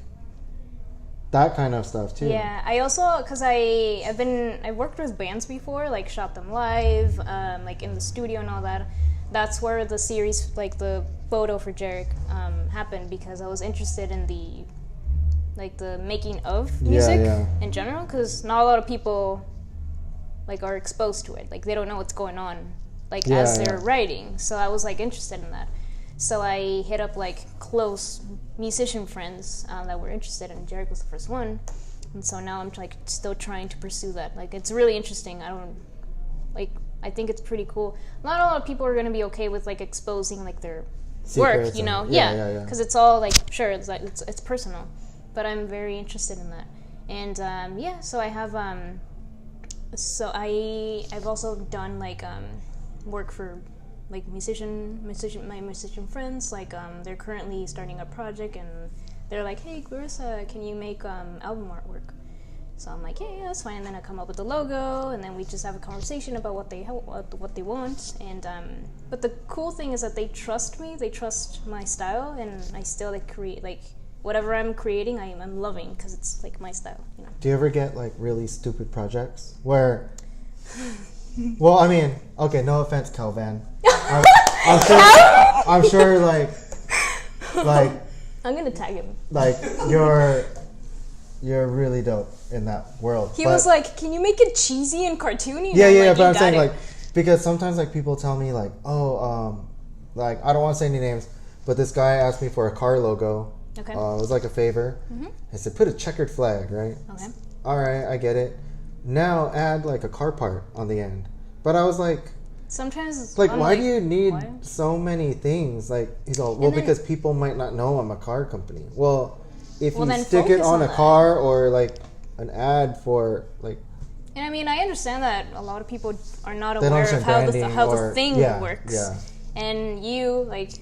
that kind of stuff too. Yeah, I also, because I've worked with bands before, like shot them live, like in the studio and all that. That's where the series, like the photo for Jarek, happened, because I was interested in the making of music in general, because not a lot of people like are exposed to it. Like they don't know what's going on, like as they're writing. So I was like interested in that. So I hit up like close musician friends that were interested, and Jarek was the first one. And so now I'm like still trying to pursue that. Like it's really interesting. I think it's pretty cool. Not a lot of people are gonna be okay with like exposing like their work, you know? Yeah. Because it's all like it's like it's personal, but I'm very interested in that. And so I have I've also done like work for like my musician friends. Like they're currently starting a project, and they're like, hey Glorissa, can you make album artwork? So I'm like, yeah, that's fine. And then I come up with the logo, and then we just have a conversation about what they want. And but the cool thing is that they trust me, they trust my style, and I still like create like whatever I'm creating. I'm loving, because it's like my style, you know. Do you ever get like really stupid projects where? Well, I mean, okay, no offense, Kelvan. I'm sure, like I'm gonna tag him. Like you're really dope in that world. He was like, "Can you make it cheesy and cartoony?" And yeah, like, but I'm saying like, because sometimes like people tell me like, oh, like I don't want to say any names, but this guy asked me for a car logo. Okay. It was like a favor. Mm-hmm. I said, put a checkered flag, right? Okay. All right, I get it. Now add like a car part on the end. But I was like, sometimes it's like, why do you need so many things? Like, he's all, well, because people might not know I'm a car company. Well, if you stick it on a car or like an ad for like. And I mean, I understand that a lot of people are not aware of how the thing works. Yeah. And you, like,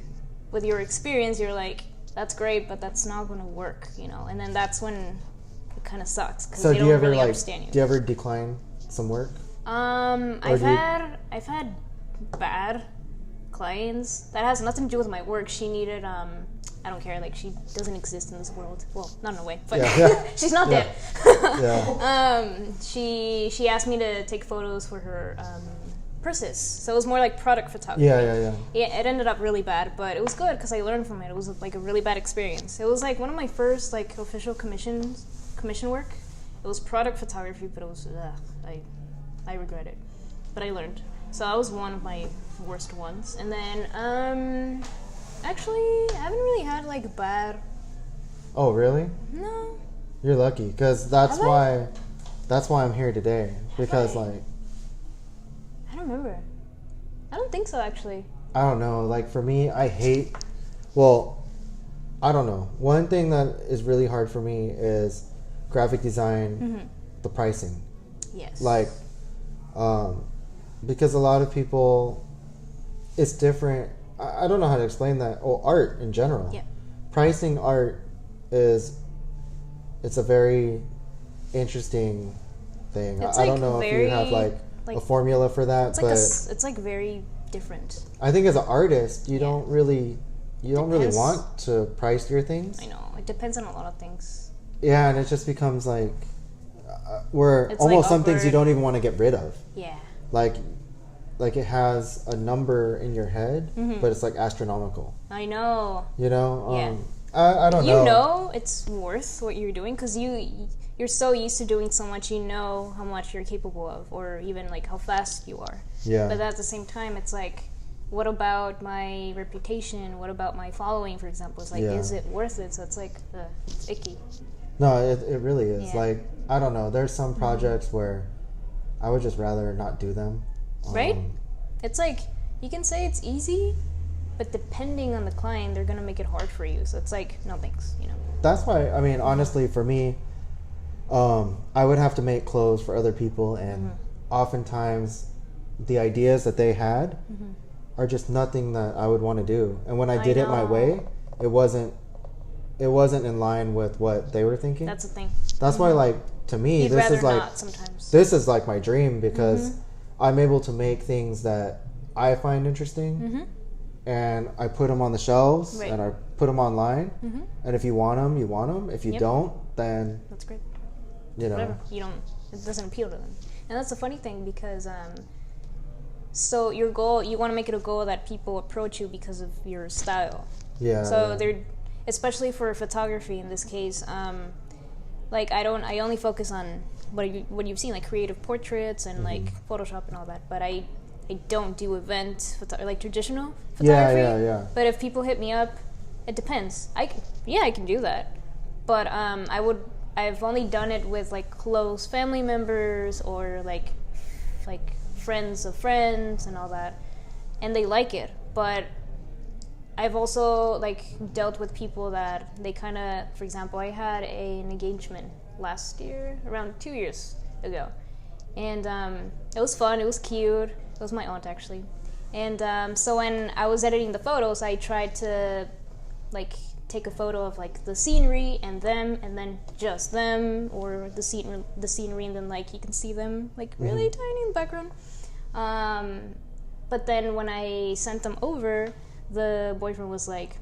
with your experience, you're like, that's great, but that's not going to work, you know. And then that's when it kind of sucks, because they don't really understand you. Do you ever decline some work? I've had bad clients. That has nothing to do with my work. She needed I don't care, like she doesn't exist in this world. Well, not in a way, but she's not dead. She asked me to take photos for her purses. So it was more like product photography. Yeah, it ended up really bad, but it was good because I learned from it. It was like a really bad experience. It was like one of my first like official commission work. It was product photography, but it was I regret it, but I learned. So that was one of my worst ones. And then actually, I haven't really had like bad. Oh really? No. You're lucky, because that's why I'm here today. Because like. I don't remember. I don't think so, actually. I don't know. Like for me, I hate. Well, I don't know. One thing that is really hard for me is graphic design, the pricing. Yes. Like, because a lot of people, it's different. I don't know how to explain that. Oh, art in general. Yeah. Pricing art it's a very interesting thing. I don't know if you have like a formula for that, but it's like very different. I think as an artist, you don't really want to price your things. I know, it depends on a lot of things. Yeah, and it just becomes like where it's almost like some things you don't even want to get rid of. Yeah. Like it has a number in your head, but it's like astronomical. I know. You know? Yeah. I don't know. You know it's worth what you're doing because you're so used to doing so much, you know how much you're capable of, or even like how fast you are. Yeah. But at the same time, it's like, what about my reputation? What about my following, for example? It's like, is it worth it? So it's like, it's icky. No, it really is. Yeah. Like, I don't know. There's some projects where I would just rather not do them. Right? It's like, you can say it's easy, but depending on the client, they're going to make it hard for you. So it's like, no thanks, you know. That's why, I mean, honestly, for me, I would have to make clothes for other people, and oftentimes the ideas that they had are just nothing that I would want to do. And when I I did it my know. way, it wasn't in line with what they were thinking. That's the thing. That's why, like, to me, You'd this rather is like not sometimes. this is like my dream because I'm able to make things that I find interesting, and I put them on the shelves Right. and I put them online. And if you want them, you want them. If you Yep. don't, then That's great. you know. Whatever. You don't. It doesn't appeal to them. And that's the funny thing because so your goal, you want to make it a goal that people approach you because of your style. Yeah. So they're, especially for photography in this case, like I only focus on what you've seen, like creative portraits and like Photoshop and all that. But I don't do like traditional photography. Yeah. But if people hit me up, it depends. I can do that. But I've only done it with like close family members or like friends of friends and all that, and they like it. But I've also like dealt with people that they kind of, for example, I had an engagement last year, around 2 years ago, and it was fun, it was cute. It was my aunt actually, and so when I was editing the photos, I tried to like take a photo of like the scenery and them, and then just them, or the scenery, and then like you can see them like really tiny in the background. But then when I sent them over, the boyfriend was like,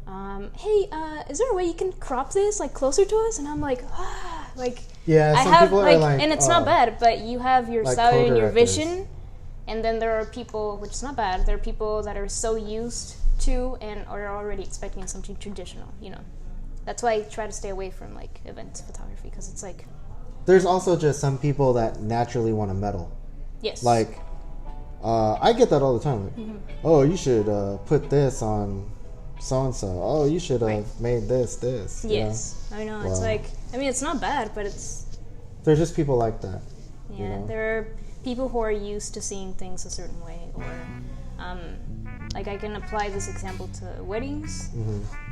"Hey, is there a way you can crop this like closer to us?" And I'm like, like Yeah, I some have people are like, and it's not bad, but you have your like style and your co-directors. vision, and then there are people, which is not bad. There are people that are so used to and are already expecting something traditional. You know, that's why I try to stay away from like event photography because it's like, There's also just some people that naturally want to meddle. yes, Like, I get that all the time. Like, oh, you should put this on so and so. Oh, you should have Right. made this. You know? yes, I know. It's Wow. like, I mean, it's not bad, but it's There's just people like that. yeah. You know? There are people who are used to seeing things a certain way, or like I can apply this example to weddings.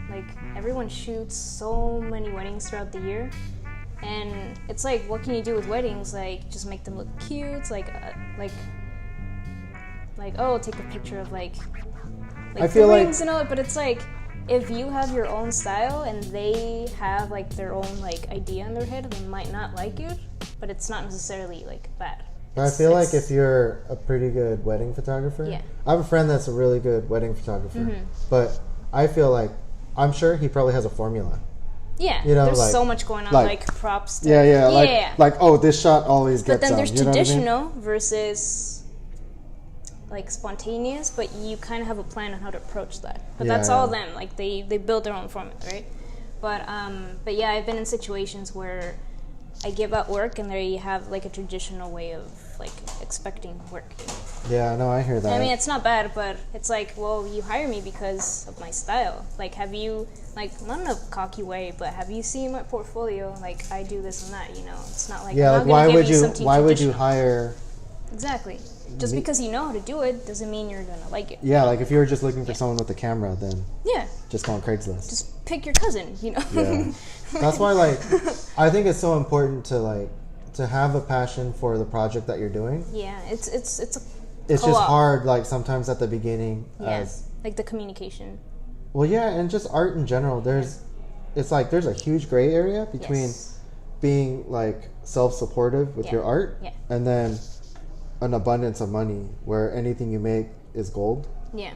Like everyone shoots so many weddings throughout the year, and it's like, what can you do with weddings? Like just make them look cute. Like oh, take a picture of like I the feel like- rings and all that. But it's like, if you have your own style and they have like their own like idea in their head, they might not like it, but it's not necessarily like bad. I feel like if you're a pretty good wedding photographer, Yeah. I have a friend that's a really good wedding photographer, but I feel like I'm sure he probably has a formula. yeah, you know, there's like- so much going on, like- like props. To, Yeah, yeah. like oh, this shot always But gets then there's you know what I mean? traditional versus like spontaneous, but you kind of have a plan on how to approach that. But Yeah, that's all yeah. them. Like they build their own formula, right? But yeah, I've been in situations where I give out work and they have like a traditional way of like expecting work. Yeah, no, I hear that. I mean, it's not bad, but it's like, well, you hire me because of my style. Like, have you, like, not in a cocky way, but have you seen my portfolio? Like, I do this and that, you know? It's not like, yeah, I'm like not gonna give you something why would you traditional. hire? Exactly. Just because you know how to do it doesn't mean you're gonna like it. Yeah, like if you were just looking for someone with a camera, then Yeah. just go on Craigslist. Just pick your cousin, you know? Yeah, that's why like I think it's so important to have a passion for the project that you're doing. Yeah, it's a It's just co-op. hard, like sometimes at the beginning. Yeah, like the communication. Well, yeah, and just art in general. It's like there's a huge gray area between Yes. being like self-supportive with Yeah. your art, Yeah. and then an abundance of money where anything you make is gold. Yeah.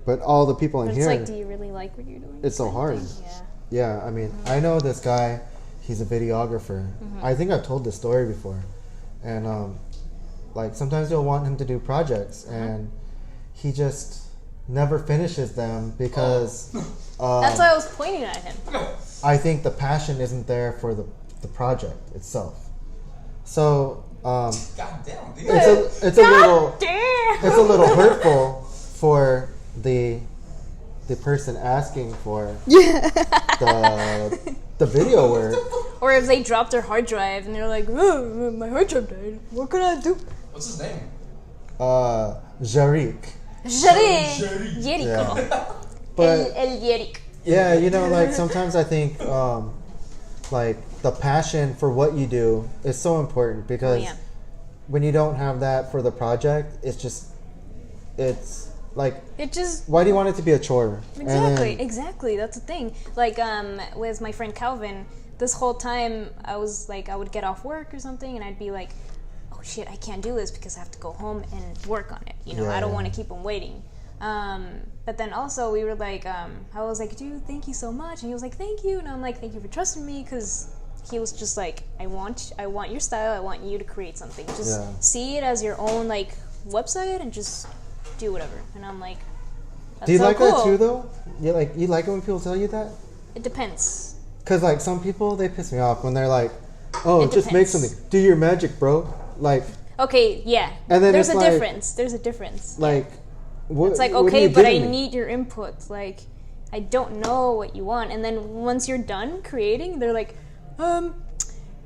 But all the people in But here, it's like, do you really like what you're doing? it's so kind of hard. thing? Yeah. Yeah, I mean, I know this guy. He's a videographer. I think I've told this story before, and like sometimes you'll want him to do projects, and he just never finishes them because That's why I was pointing at him. I think the passion isn't there for the project itself. So God damn, dude. it's a little Damn! it's a little hurtful for the person asking for the video work. Or if they drop their hard drive and they're like, oh, my hard drive died. What can I do? What's his name? Jarik. Jericho. But El Jericho. yeah, you know, like sometimes I think like the passion for what you do is so important because Oh, yeah. when you don't have that for the project, it's just it's like, It just why do you want it to be a chore? exactly. That's the thing. Like with my friend Calvin, this whole time I was like, I would get off work or something, and I'd be like, oh shit, I can't do this because I have to go home and work on it. You know, I don't want to keep him waiting. But then also we were like, I was like, dude, thank you so much, and he was like, thank you, and I'm like, thank you for trusting me, because he was just like, I want your style, I want you to create something, just see it as your own like website and just do whatever. And I'm like, that's do you so like cool. that too though? You like it when people tell you that? It depends. Because like some people, they piss me off when they're like, oh, It just make depends. something, do your magic, bro. Like, okay, yeah, and then there's it's a like, difference. There's a difference. Like, what, It's like, what are okay, you but I giving me? need your input. Like, I don't know what you want. And then once you're done creating, they're like,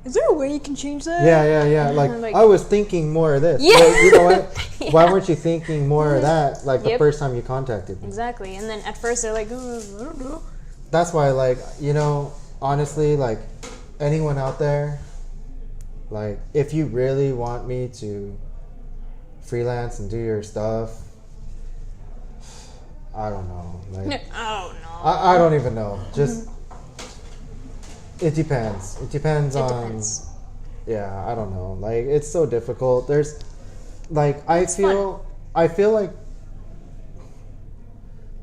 is there a way you can change that? Yeah. And Like, I'm like, I was thinking more of this. Yeah. Like, you know what? Yeah. Why weren't you thinking more of that, like, the Yep. first time you contacted me? exactly. And then at first they're like, I don't know. That's why, like, you know, honestly, like, anyone out there, like, if you really want me to freelance and do your stuff, I don't know. Like, Oh no. I don't even know. Just, it depends. It depends on, Depends. yeah, I don't know. Like, it's so difficult. There's, like, I It's feel like,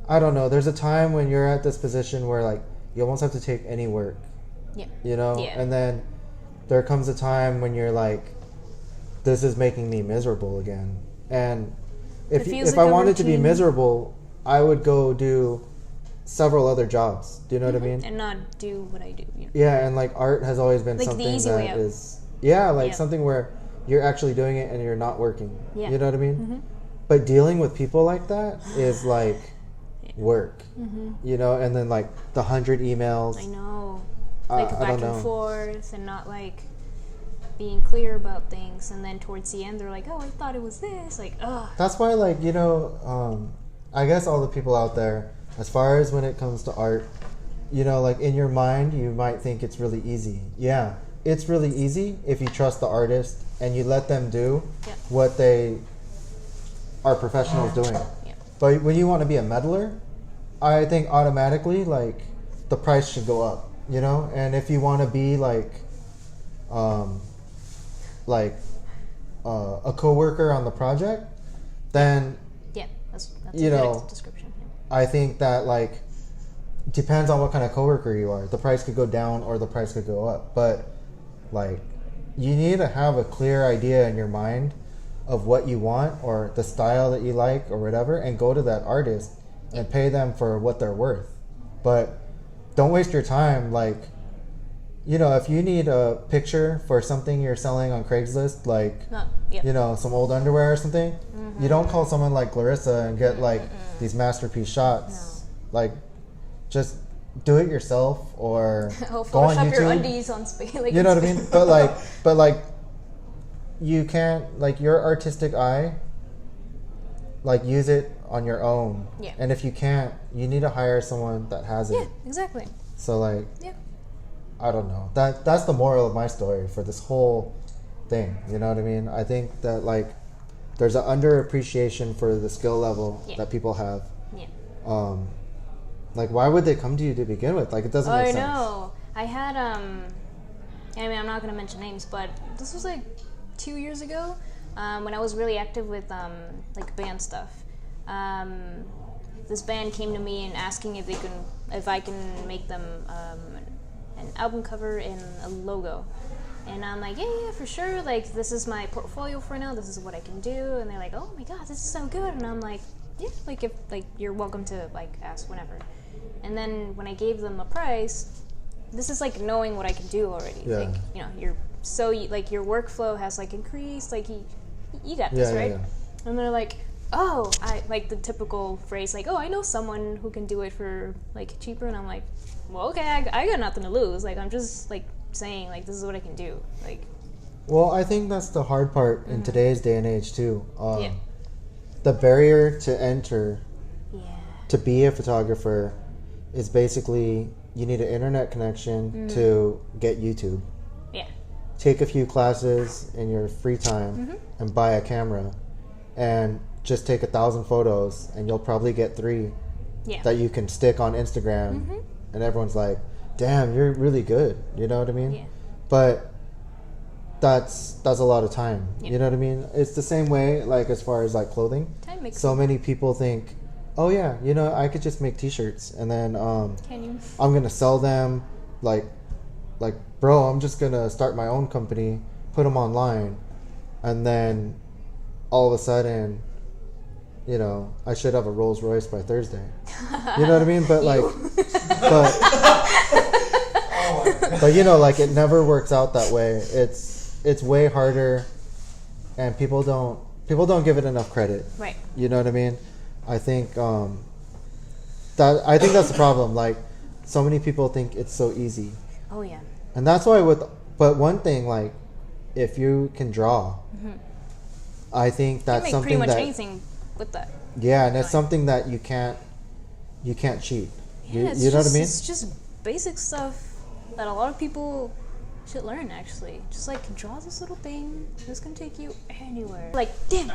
I don't know. There's a time when you're at this position where, like, you almost have to take any work, Yeah. you know? Yeah. And then there comes a time when you're like, this is making me miserable again. And It feels if like I a wanted to be routine. miserable, I would go do several other jobs. Do you know what I mean? And not do what I do. You know? Yeah, and like art has always been Like the something easy way that out. is, yeah, like Yeah. something where you're actually doing it and you're not working. Yeah. You know what I mean? But dealing with people like that is like work, you know, and then like the 100 emails. I know. I Like back don't and know. forth and not like being clear about things. And then towards the end, they're like, oh, I thought it was this. Like, ugh. That's why, like, you know, I guess all the people out there, as far as when it comes to art, you know, like in your mind, you might think it's really easy. Yeah, it's really easy if you trust the artist and you let them do Yeah. what they are professionals doing. Yeah. But when you want to be a meddler, I think automatically, like, the price should go up, you know? And if you want to be like a coworker on the project, then Yeah. That's You a good know, description. Yeah. I think that, like, depends on what kind of coworker you are. The price could go down or the price could go up. But, like, you need to have a clear idea in your mind of what you want or the style that you like or whatever, and go to that artist and pay them for what they're worth. But don't waste your time. Like, you know, if you need a picture for something you're selling on Craigslist, like, No. Yeah. you know, some old underwear or something, you don't call someone like Glorissa and get like these masterpiece shots. Like, just do it yourself or Oh, go on Photoshop your YouTube. undies on space. Like, You know what I mean? But like, you can't, like, your artistic eye, like, use it on your own. Yeah. And if you can't, you need to hire someone that has Yeah. it. Exactly. So, like, Yeah. I don't know. That's the moral of my story for this whole thing. You know what I mean? I think that, like, there's an underappreciation for the skill level Yeah. that people have. Yeah. Like, why would they come to you to begin with? Like, it doesn't make I sense. know. I had I mean, I'm not gonna mention names, but this was like 2 years ago, when I was really active with like band stuff. This band came to me and asking if I can make them an album cover and a logo. And I'm like, yeah, for sure. Like, this is my portfolio for now. This is what I can do. And they're like, oh my god, this is so good. And I'm like, yeah, like, if like you're welcome to like ask whenever. And then when I gave them a price, this is like knowing what I can do already. Yeah. Like, you know, like your workflow has like increased. Like, you got this, Yeah, right? yeah. And they're like, oh, I like the typical phrase, like, oh, I know someone who can do it for like cheaper. And I'm like, well, okay, I got nothing to lose. Like, I'm just like saying, like, this is what I can do. Like, Well, I think that's the hard part in today's day and age too. Yeah. The barrier to enter yeah, to be a photographer is basically you need an internet connection to get YouTube. yeah, Take a few classes in your free time and buy a camera, and just take 1,000 photos, and you'll probably get 3 Yeah. that you can stick on Instagram, and everyone's like, "Damn, you're really good." You know what I mean? Yeah. But that's a lot of time. Yeah. You know what I mean? It's the same way, like as far as like clothing. Time makes So many people think, "Oh yeah, you know, I could just make T-shirts, and then Can you? I'm gonna sell them." Like, bro, I'm just gonna start my own company, put them online, and then all of a sudden, you know, I should have a Rolls Royce by Thursday. You know what I mean? But like, but you know, like it never works out that way. It's way harder, and people don't give it enough credit. Right. You know what I mean? I think that's the problem. Like, so many people think it's so easy, Oh yeah. and that's why but one thing, like, if you can draw, I think You that's make something pretty much that anything with that. yeah, and it's something that you can't cheat. Yeah, You know what I mean? It's just basic stuff that a lot of people should learn, actually. Just like draw this little thing. This can take you anywhere. Like, damn.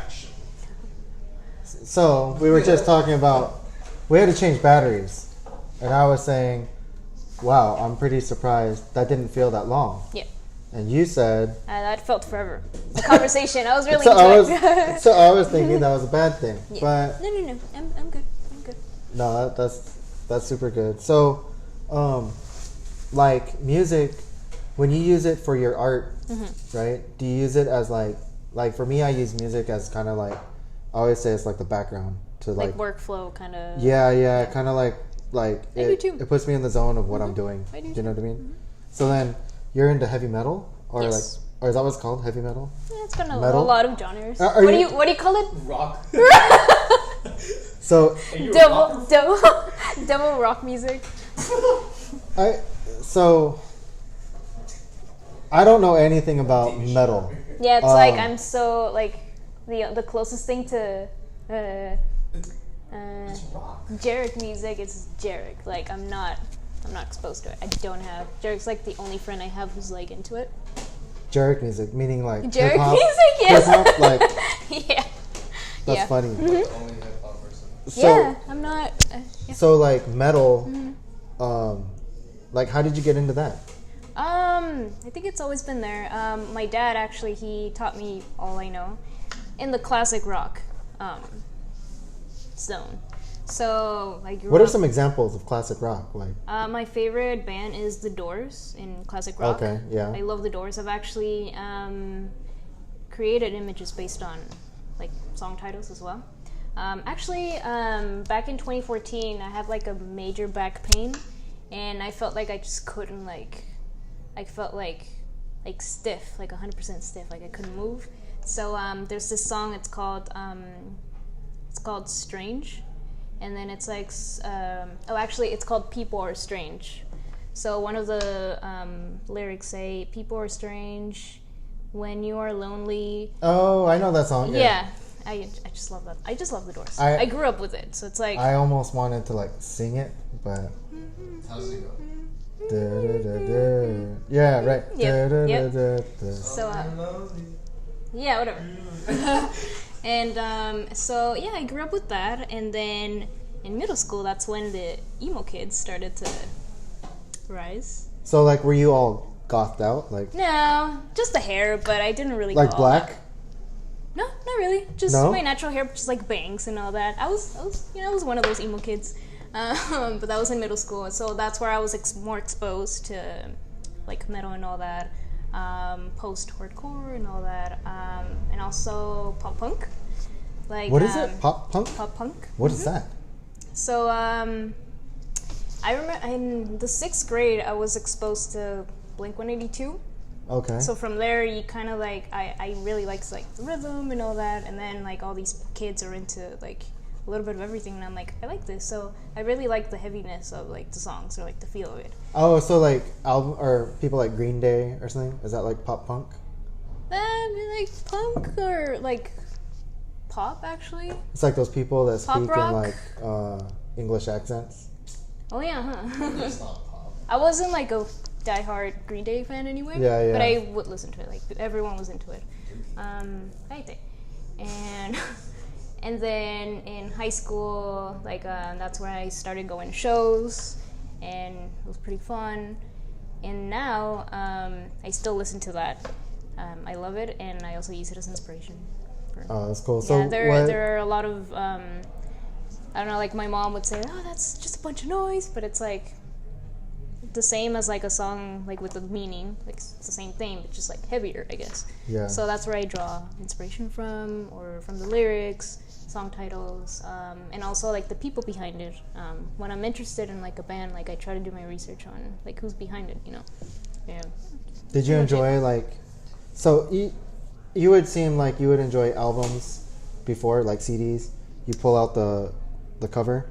So we were just talking about we had to change batteries, and I was saying, "Wow, I'm pretty surprised that didn't feel that long." Yeah. And you said, That felt forever. The conversation. I was really so enjoying it. so I was thinking that was a bad thing, Yeah. but No. I'm good. I'm good. no, that's super good. So, like music, when you use it for your art, right? Do you use it as like for me? I use music as kind of like I always say it's like the background to Like workflow, kind of. yeah, kind of like I do too. it puts me in the zone of what I'm doing. I do You know what I mean? So then you're into heavy metal, or Yes. like, or is that what's called heavy metal? Yeah, it's got a Metal? lot of genres. Are What do you- you call it? Rock. So Devil rock music. I don't know anything about metal. Yeah, it's like I'm so like the closest thing to Rock. Jarek music is Jarek. Like I'm not exposed to it. I don't have Jarek's like the only friend I have who's like into it. Jarek music, meaning like Jarek hip-hop? music, yes. Hip-hop? Like, Yeah. that's Yeah. funny. Only hip hop person. So, Yeah, I'm not. Yeah. so like metal, like how did you get into that? I think it's always been there. My dad actually he taught me all I know in the classic rock zone. So like What are some examples of classic rock? Like, my favorite band is The Doors in classic rock. Okay, yeah. I love The Doors. I've actually created images based on like song titles as well. Back in 2014, I had like a major back pain, and I felt like I just couldn't I felt like stiff, like 100% stiff, like I couldn't move. So there's this song. It's called Strange. And then it's like, it's called People Are Strange. So one of the lyrics say, people are strange when you are lonely. oh, I know that song. Yeah. I just love that. I just love The Doors. I- I grew up with it. So it's like, I almost wanted to like sing it, but How does it go? da-da-da-da. Yeah, right. Yep, yep. Da-da-da-da-da. so, yeah, whatever. And so, yeah, I grew up with that. And then in middle school, that's when the emo kids started to rise. So like, were you all gothed out? Like No, just the hair, but I didn't really go all black? out. No, not really. Just No? my natural hair, just like bangs and all that. I was one of those emo kids. But that was in middle school, so that's where I was more exposed to like metal and all that, post-hardcore and all that, and also pop punk. Like What is it? Pop punk? Pop punk. What is that? So I remember in the 6th grade, I was exposed to Blink-182. Okay. So from there, you kind of like I really liked like the rhythm and all that, and then like all these kids are into like a little bit of everything, and I'm like, I like this. So I really like the heaviness of like the songs or like the feel of it. Oh, so like album or people like Green Day or something? Is that like pop punk? Like punk or like pop actually. It's like those people that Pop speak in rock? like English accents. Oh yeah, huh? That's not pop. I wasn't like a diehard Green Day fan anyway. Yeah, yeah. But I would listen to it. Like everyone was into it. I think. and and then in high school, like that's where I started going to shows, and it was pretty fun. And now I still listen to that. I love it, and I also use it as inspiration. Oh, that's cool. Yeah, So there are a lot of I don't know, like my mom would say, "Oh, that's just a bunch of noise," but it's like the same as like a song like with the meaning, like it's the same thing, but just like heavier, I guess. Yeah. So that's where I draw inspiration from, or from the lyrics, song titles, and also like the people behind it. When I'm interested in like a band, like I try to do my research on like who's behind it, you know. Yeah. Did you enjoy like? So you would seem like you would enjoy albums before, like CDs. You pull out the cover,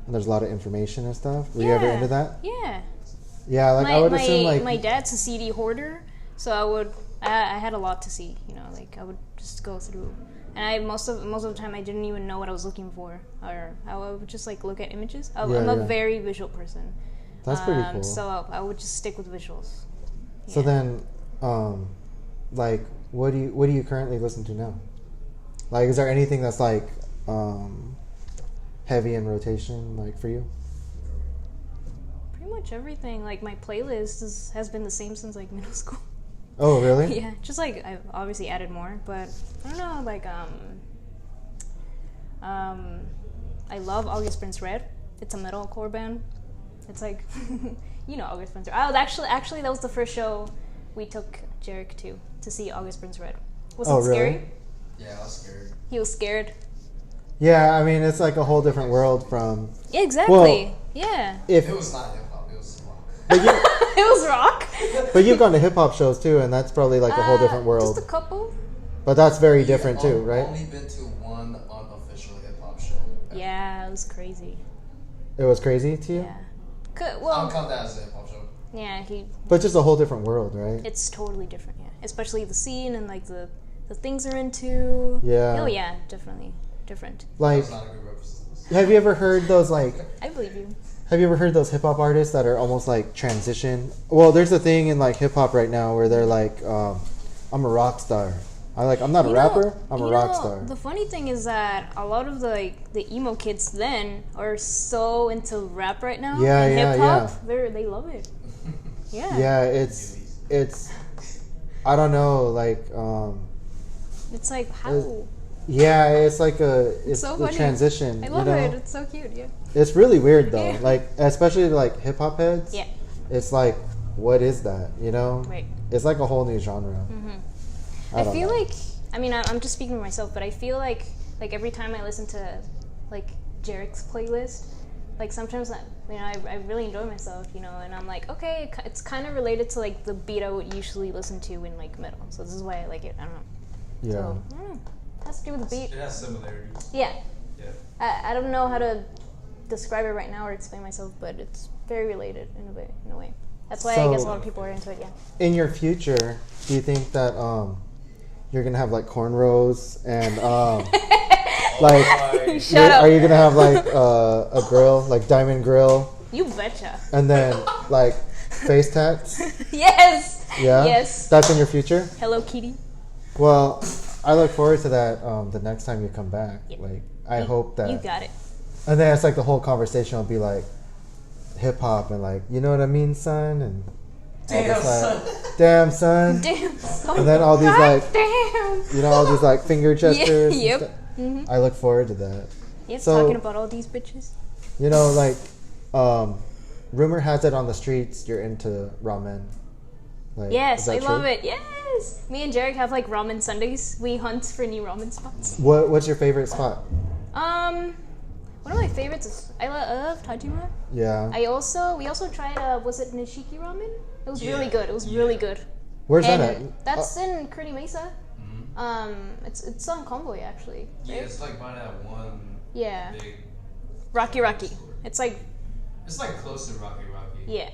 and there's a lot of information and stuff. Were you ever into that? Yeah. Yeah, like I would assume like my dad's a CD hoarder, so I had a lot to see, you know, like I would just go through, and most of the time I didn't even know what I was looking for, or I would just like look at images. I'm a very visual person. That's pretty cool. So I would just stick with visuals. So then, like, what do you currently listen to now? Like, is there anything that's like heavy in rotation, like for you? Pretty much everything. Like my playlist has been the same since like middle school. Oh, really? Yeah, just like I've obviously added more, but I don't know. Like I love August Burns Red. It's a metalcore band. It's like you know August Burns Red. Oh, actually that was the first show we took Jarek to see August Burns Red. Was it scary? Really? Yeah, I was scared. He was scared. Yeah, I mean it's like a whole different world from. Yeah, exactly. Well, yeah. If It was not hip hop, it was rock. but you, It was rock. but you've gone to hip hop shows too, and that's probably like a whole different world. Just a couple. But that's very different too, I've right? only been to one unofficial hip hop show. Yeah, it was crazy. It was crazy to you. Yeah. I don't Well, count that as a hip hop show. yeah, But just a whole different world, right? it's totally different, yeah. Especially the scene and like the things they're into. Yeah. Oh yeah, definitely different. Like, That's not a good representation. have you ever heard those like? I believe you. Have you ever heard those hip hop artists that are almost like transition? Well, there's a thing in like hip hop right now where they're like, I'm a rock star. I'm not a rapper. I'm a rock star. The funny thing is that a lot of the emo kids then are so into rap right now. Yeah, and yeah, hip hop. yeah. They love it. Yeah. Yeah, it's I don't know, like It's like how. yeah, it's like it's so the funny. transition. I love you know? it. It's so cute. Yeah. It's really weird though. Yeah. Like especially like hip hop heads. Yeah. It's like, what is that? You know? Right. It's like a whole new genre. Mm-hmm. I I don't feel know. like, I mean, I'm just speaking for myself, but I feel like every time I listen to like Jarek's playlist, like sometimes I really enjoy myself, you know, and I'm like, okay, it's kind of related to like the beat I would usually listen to in like metal, so this is why I like it. I don't know. Yeah. So, I don't know. It has to do with the beat. It has similarities. Yeah. Yeah. I don't know how to describe it right now or explain myself, but it's very related in a way. That's why I guess a lot of people are into it. Yeah. In your future, do you think that you're gonna have like cornrows and like Shut up. are you gonna have like a grill, like diamond grill, You betcha. and then like face tats? Yes. Yeah. Yes. That's in your future. Hello, Kitty. Well, I look forward to that the next time you come back. Yeah. Like I hope that. You got it. And then it's like the whole conversation will be like hip hop and like, you know what I mean, son, and Damn, son. damn son. Damn. So And then all these like, damn. you know, all these like finger gestures. and Yep. stuff. Mm-hmm. I look forward to that. Yes, So- talking about all these bitches. You know, like, rumor has it on the streets you're into ramen. Like, Yes, is I that love true? it. Yes. Me and Jarek have like ramen Sundays. We hunt for new ramen spots. What's your favorite spot? One of my favorites is I love Tajima. Yeah. We also tried was it Nishiki ramen? It was really Yeah. good. It was really good. Where's And that at? that's in Carinoe Mesa. Mhm. It's on Convoy actually. Yeah, right? it's like by that one Yeah. big. Rocky. It's like It's like close to Rocky. yeah.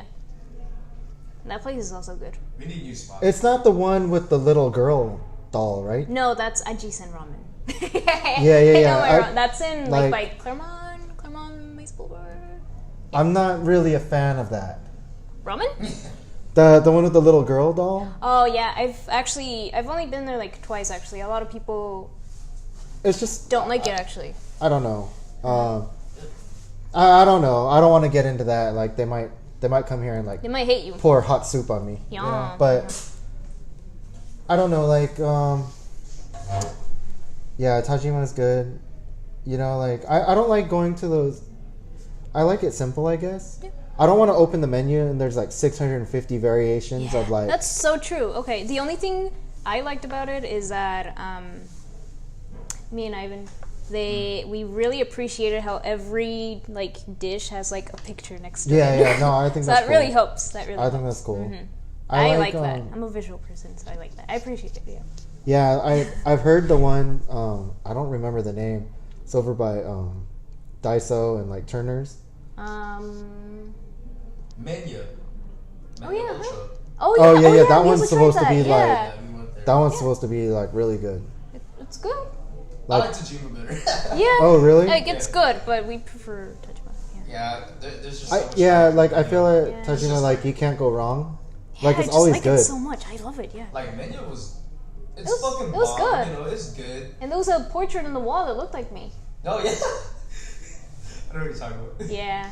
And that place is also good. We need new spots. It's not the one with the little girl doll, right? No, that's Ajisen ramen. Yeah, I know yeah. my ra- that's in like by like- Claremont Mace Boulevard. I'm not really a fan of that. Ramen? The one with the little girl doll? Oh yeah, I've only been there like twice actually. A lot of people it's just Don't like it actually. I don't know. I don't know. I don't want to get into that. Like they might come here and like They might hate you. pour hot soup on me. You know? Yeah. But I don't know. Like yeah, Tajima is good. You know, like I don't like going to those. I like it simple, I guess. Yeah. I don't want to open the menu and there's like 650 variations of like. That's so true. Okay, the only thing I liked about it is that me and Ivan, we really appreciated how every like dish has like a picture next to it. Yeah. No, I think So that's that cool. really helps. That really. I think helps. that's cool. Mhm. I like that. I'm a visual person, so I like that. I appreciate it. Yeah. Yeah, I've heard the one. I don't remember the name. It's over by Daiso and like Turner's. Menu. Oh yeah. Ultra. Huh? Oh yeah. we That also one's tried supposed to that, be yeah. like. Yeah, we went there. That one's supposed to be like really good. It's good. I like Tajima better. Yeah. Oh really? Like it's good, but we prefer Tajima. Yeah. Yeah, there's just so much Yeah, stuff. like I feel like Yeah. Tajima, like you can't go wrong. Like Yeah, it's I just always like good. it so much. I love it. Yeah. Like menu was, It was- fucking it was bomb, good. You know, it's good. And there was a portrait on the wall that looked like me. Oh yeah. I know what you're talking about. Yeah.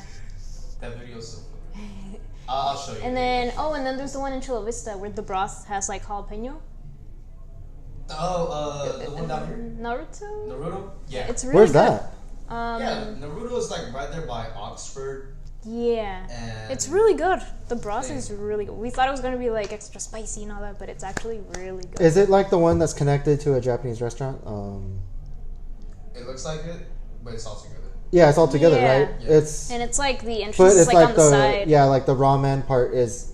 That video's so funny. I'll show you. And then there's the one in Chula Vista where the broth has like jalapeno. the one down here, Naruto. Naruto. Yeah. It's really Where's good. that? Yeah, Naruto is like right there by Oxford. Yeah. And It's really good. The broth Thing. is really good. We thought it was gonna be like extra spicy and all that, but it's actually really good. Is it like the one that's connected to a Japanese restaurant? It looks like it, but it's all together. Yeah, it's all together, Yeah. right? Yeah. It's And it's like the entrance but is it's like, like on the side. yeah, like the ramen part is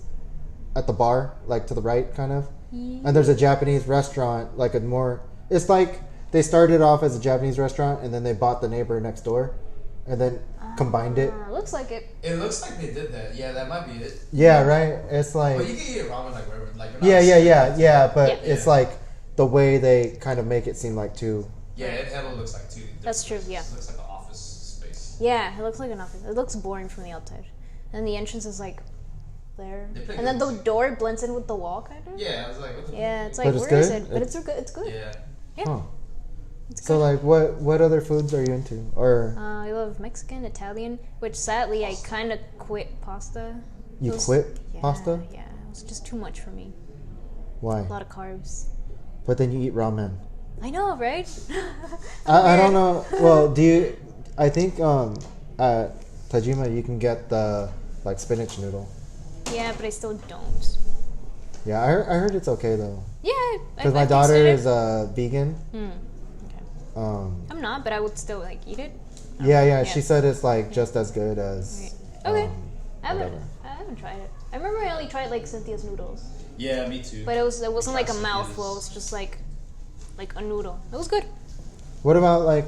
at the bar, like to the right, kind of. And there's a Japanese restaurant, like a more. It's like they started off as a Japanese restaurant, and then they bought the neighbor next door, and then combined it. Looks like it. It looks like they did that. Yeah, that might be it. Yeah, right. It's like But you can eat ramen like wherever. Like you're not yeah. But Yeah. it's like the way they kind of make it seem like too. Yeah, it hella looks like two. That's true, different yeah. places. It looks like an office space. Yeah, it looks like an office. It looks boring from the outside. And the entrance is like there. They pick And then the it. door blends in with the wall kind of. Yeah, I was like, what the Yeah, it's But like it's where is good? it? But it's good. It's good. Yeah. Yeah. Huh. It's So good. like, what other foods are you into? Or I love Mexican, Italian, which sadly I kind of quit pasta. you It was- quit yeah, pasta? Yeah, it was just too much for me. Why? A lot of carbs. But then you eat ramen. I know, right? I don't know. Well, do you? I think at Tajima you can get the like spinach noodle. Yeah, but I still don't. Yeah, I heard it's okay though. Yeah, Because I my daughter tasted it. is vegan. Okay. I'm not, but I would still like eat it. Yeah. She said it's like just as good as. Okay. Whatever. I haven't tried it. I remember I only tried like Cynthia's noodles, Yeah, me too. but it wasn't like a Cynthia's. mouthful. It was just like a noodle. It was good. What about like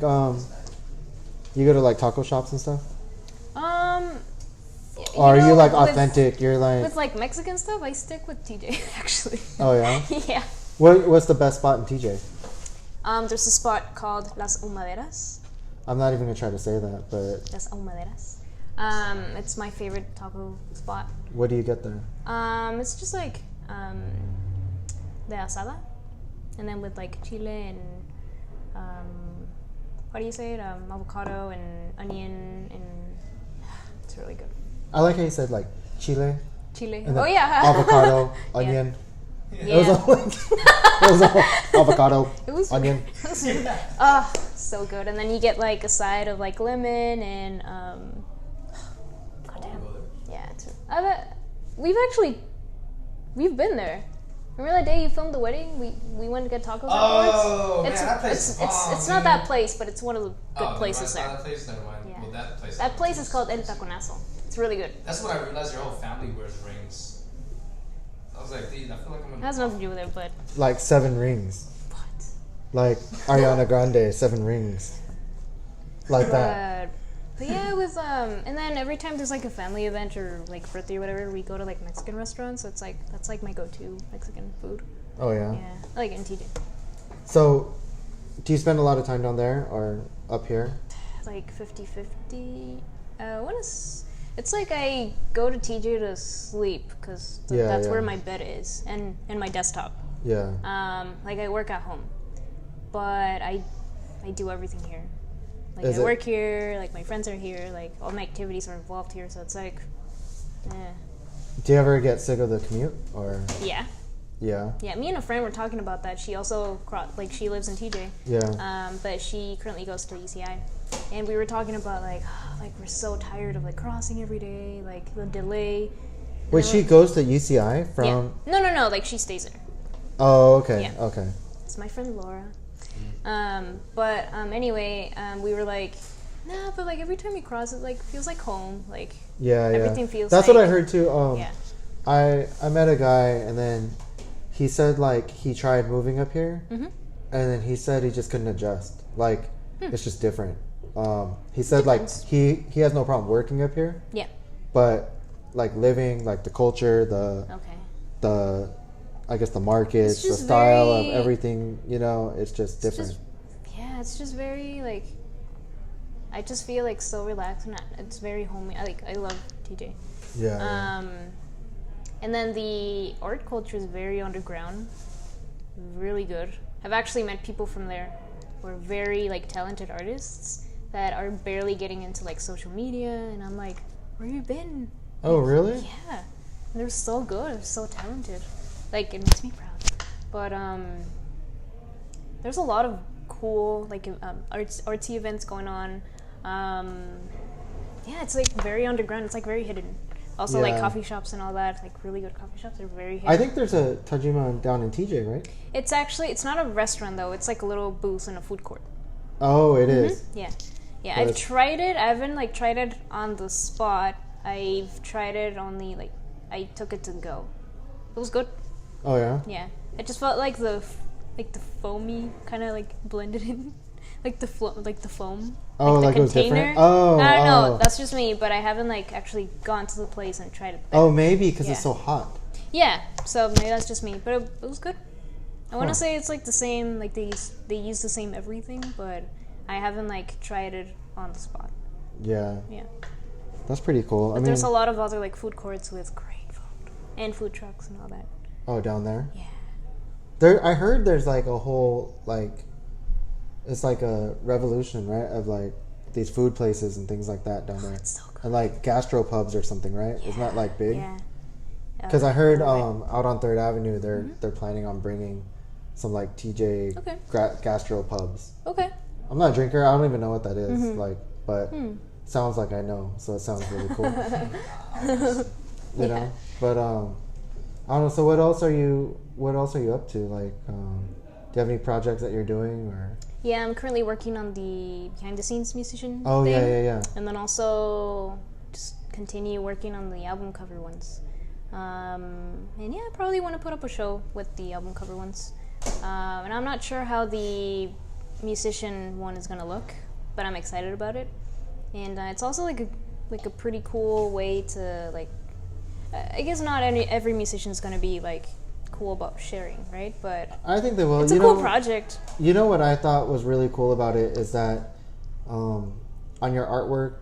you go to like taco shops and stuff? Or are you like authentic? You're like With like Mexican stuff, I stick with TJ actually. oh yeah. Yeah. What's the best spot in TJ? There's a spot called Las Humaderas. I'm not even gonna try to say that, but Las Humaderas. It's my favorite taco spot. what do you get there? It's just like de asada, and then with like chile and how do you say it? Avocado and onion, and it's really good. I like how you said like chile. Chile. And Oh then yeah. avocado, Yeah. onion. Yeah. It was all like, it was all avocado, It was onion. Ah, so good. And then you get like a side of like lemon and goddamn. Yeah, it's. We've been there. Remember that day you filmed the wedding? We went to get tacos Oh, afterwards. man, that place is bomb, it's not dude. that place, but it's one of the good places right, there. That place, never mind. Yeah. Well, that place. That place is called El Taconazo. It's really good. That's when I realized your whole family wears rings. I was like, dude, I feel like I'm It in. has nothing to do with it, but Like 7 rings. what? Like Ariana Grande, 7 rings. Like that. But yeah, it was and then every time there's like a family event or like birthday or whatever, we go to like Mexican restaurants. So it's like that's like my go-to Mexican food. Oh yeah. Yeah, I like it in TJ. So, do you spend a lot of time down there or up here? Like 50-50. It's like I go to TJ to sleep because Yeah, that's yeah. where my bed is and my desktop. Yeah. Like I work at home, but I do everything here. Like Is I it- work here, like my friends are here, like all my activities are involved here, so it's like, Do you ever get sick of the commute, or yeah. yeah, Yeah, me and a friend were talking about that. She also, she lives in TJ. yeah, But she currently goes to UCI. And we were talking about, like we're so tired of, like, crossing every day, like, the delay. Wait, she goes to UCI from? Yeah. No, like, she stays there. Oh, okay, Yeah. okay. It's my friend Laura. Anyway, we were like, nah, but, like, every time we cross it, like, feels like home. Like, Yeah, everything feels That's like... what I heard too. Yeah. I met a guy, and then he said like he tried moving up here, Mm-hmm. and then he said he just couldn't adjust. Like it's just different. He said like Depends. he has no problem working up here, Yeah. but like living, like the culture, Okay. the I guess the markets, It's the just style very- of everything, you know, it's just different. It's just very, like, I just feel, like, so relaxed, and it's very homey. I love TJ. yeah. And then the art culture is very underground, really good. I've actually met people from there who are very, like, talented artists that are barely getting into, like, social media, and I'm like, where you been? Oh, really? Yeah, they're so good, they're so talented. Like, it makes me proud. But there's a lot of cool, like, artsy events going on. Yeah, it's like very underground. It's like very hidden. Also, like Yeah. coffee shops and all that, like really good coffee shops are very hidden. I think there's a Tajima down in TJ, right? It's actually, it's not a restaurant though. It's like a little booth in a food court. Oh, it is. Yeah, yeah. But I've it's- tried it. I haven't like tried it on the spot. I've tried it on the like. I took it to go. It was good. Oh yeah. Yeah, it just felt like the foamy kind of like blended in, like the foam. Oh, the like it was container. different? Oh, I don't know. oh. That's just me, but I haven't like actually gone to the place and tried it. Oh, maybe because it's Yeah. so hot. Yeah, so maybe that's just me, but it was good. I want Huh. to say it's like the same, like they use the same everything, but I haven't like tried it on the spot. Yeah, Yeah, that's pretty cool. but there's a lot of other like food courts with great food and food trucks and all that. Oh, down there. Yeah. There, I heard there's like a whole like, it's like a revolution, right? Of like these food places and things like that down there, It's so good. and like gastropubs or something, right? Isn't that like big? Yeah. Because I heard Right. out on Third Avenue, they're planning on bringing some like TJ Okay. gastropubs. Okay. I'm not a drinker. I don't even know what that is. Mm-hmm. Like, but sounds like I know, so it sounds really cool. You know, but I don't know. So what else are you up to? Like, do you have any projects that you're doing or? Yeah, I'm currently working on the behind the scenes musician. Oh thing. yeah. And then also just continue working on the album cover ones. And yeah, I probably want to put up a show with the album cover ones. And I'm not sure how the musician one is gonna look, but I'm excited about it. And it's also like a pretty cool way to like. I guess not every musician is gonna be like cool about sharing, right? But I think they will. it's a cool project. You know what I thought was really cool about it is that on your artwork,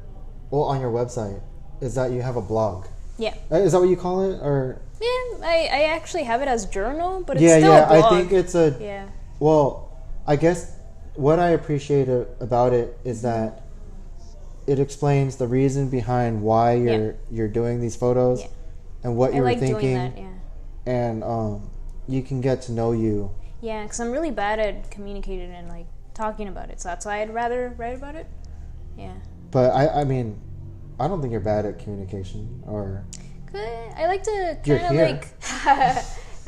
well, on your website, is that you have a blog. Yeah. Is that what you call it, or? Yeah, I actually have it as journal, but it's Yeah, still yeah. a blog. I think it's a. Yeah. Well, I guess what I appreciate about it is that it explains the reason behind why you're doing these photos Yeah. and what I you were like thinking, doing that, yeah. and you can get to know you. Yeah, because I'm really bad at communicating and like talking about it, so that's why I'd rather write about it. Yeah. But I mean, I don't think you're bad at communication, or I like to You're kind of here.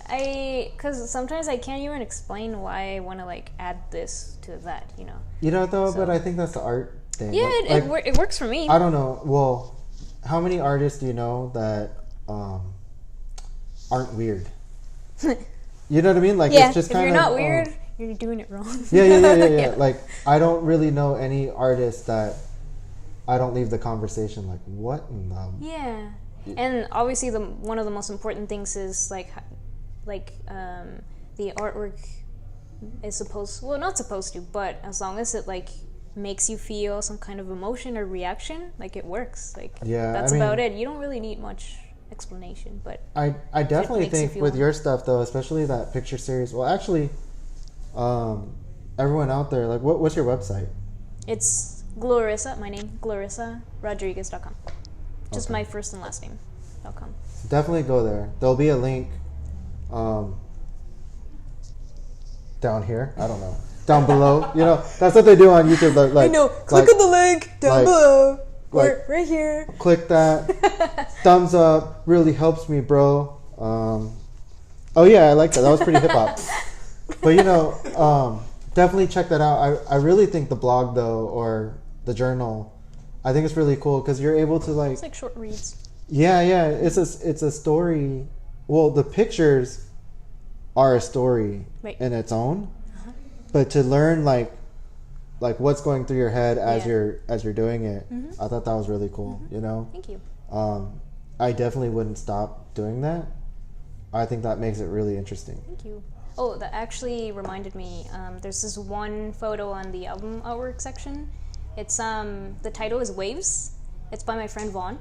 like because sometimes I can't even explain why I want to like add this to that, you know. you know though. So- But I think that's the art thing. Yeah, Like, it works for me. I don't know. Well, how many artists do you know that aren't weird? You know what I mean? Like Yeah, it's just if kind you're of not weird, you're doing it wrong. Yeah. Like I don't really know any artist that I don't leave the conversation like, what in the Yeah, and obviously one of the most important things is like the artwork is not supposed to, but as long as it like makes you feel some kind of emotion or reaction, like it works. Like Yeah, that's I mean- about it. You don't really need much explanation, but I definitely makes you think feel- with your stuff though, especially that picture series. Well, actually, everyone out there, like, what's your website? It's Glorissa, my name, Glorissa Rodriguez.com. Just Okay. my first and last name.com. Definitely go there. There'll be a link down here. I don't know. Down below. You know, that's what they do on YouTube. Like, I know. Click like, on the link down like- below. Or like- right here. click that. Thumbs up. Really helps me, bro. Oh, yeah, I like that. That was pretty hip hop. But, you know, definitely check that out. I really think the blog, though, or the journal, I think it's really cool because you're able to, like... It's like short reads. Yeah, it's a story. Well, the pictures are a story Right. in its own, but to learn like what's going through your head as Yeah. you're doing it, I thought that was really cool. You know, Thank you. I definitely wouldn't stop doing that. I think that makes it really interesting. Thank you. Oh, that actually reminded me. There's this one photo on the album artwork section. It's the title is Waves. It's by my friend Vaughn.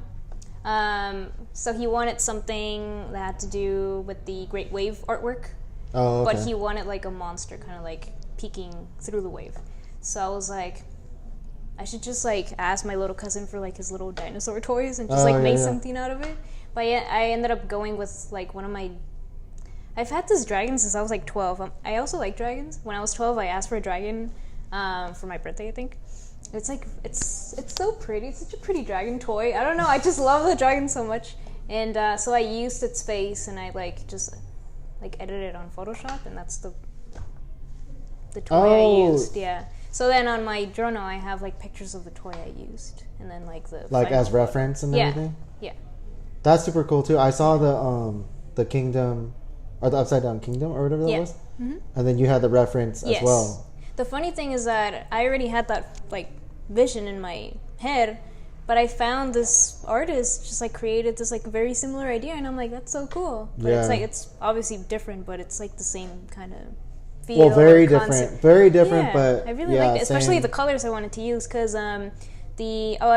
So he wanted something that had to do with the Great Wave artwork, Oh, okay. but he wanted like a monster kind of like peeking through the wave. So I was like, I should just like ask my little cousin for like his little dinosaur toys and just like yeah, make yeah. something out of it. But I ended up going with like one of my... I've had this dragon since I was like 12. I also like dragons. When I was 12, I asked for a dragon for my birthday, I think. It's like, it's so pretty. It's such a pretty dragon toy. I don't know. I just love the dragon so much. And so I used its face and I like just like edited it on Photoshop, and that's the toy I used. Yeah. So then on my journal, I have like pictures of the toy I used, and then like the Like final as photo. reference and Yeah. everything. Yeah. That's super cool too. I saw the kingdom or the upside down kingdom or whatever that Yeah. was, and then you had the reference as Yes. well. The funny thing is that I already had that like vision in my head, but I found this artist just like created this like very similar idea, and I'm like, that's so cool. But Yeah. it's like, it's obviously different, but it's like the same kind of feel. Well, very or different, concept. very different, Yeah, but I really yeah, liked it, especially same. the colors I wanted to use, because I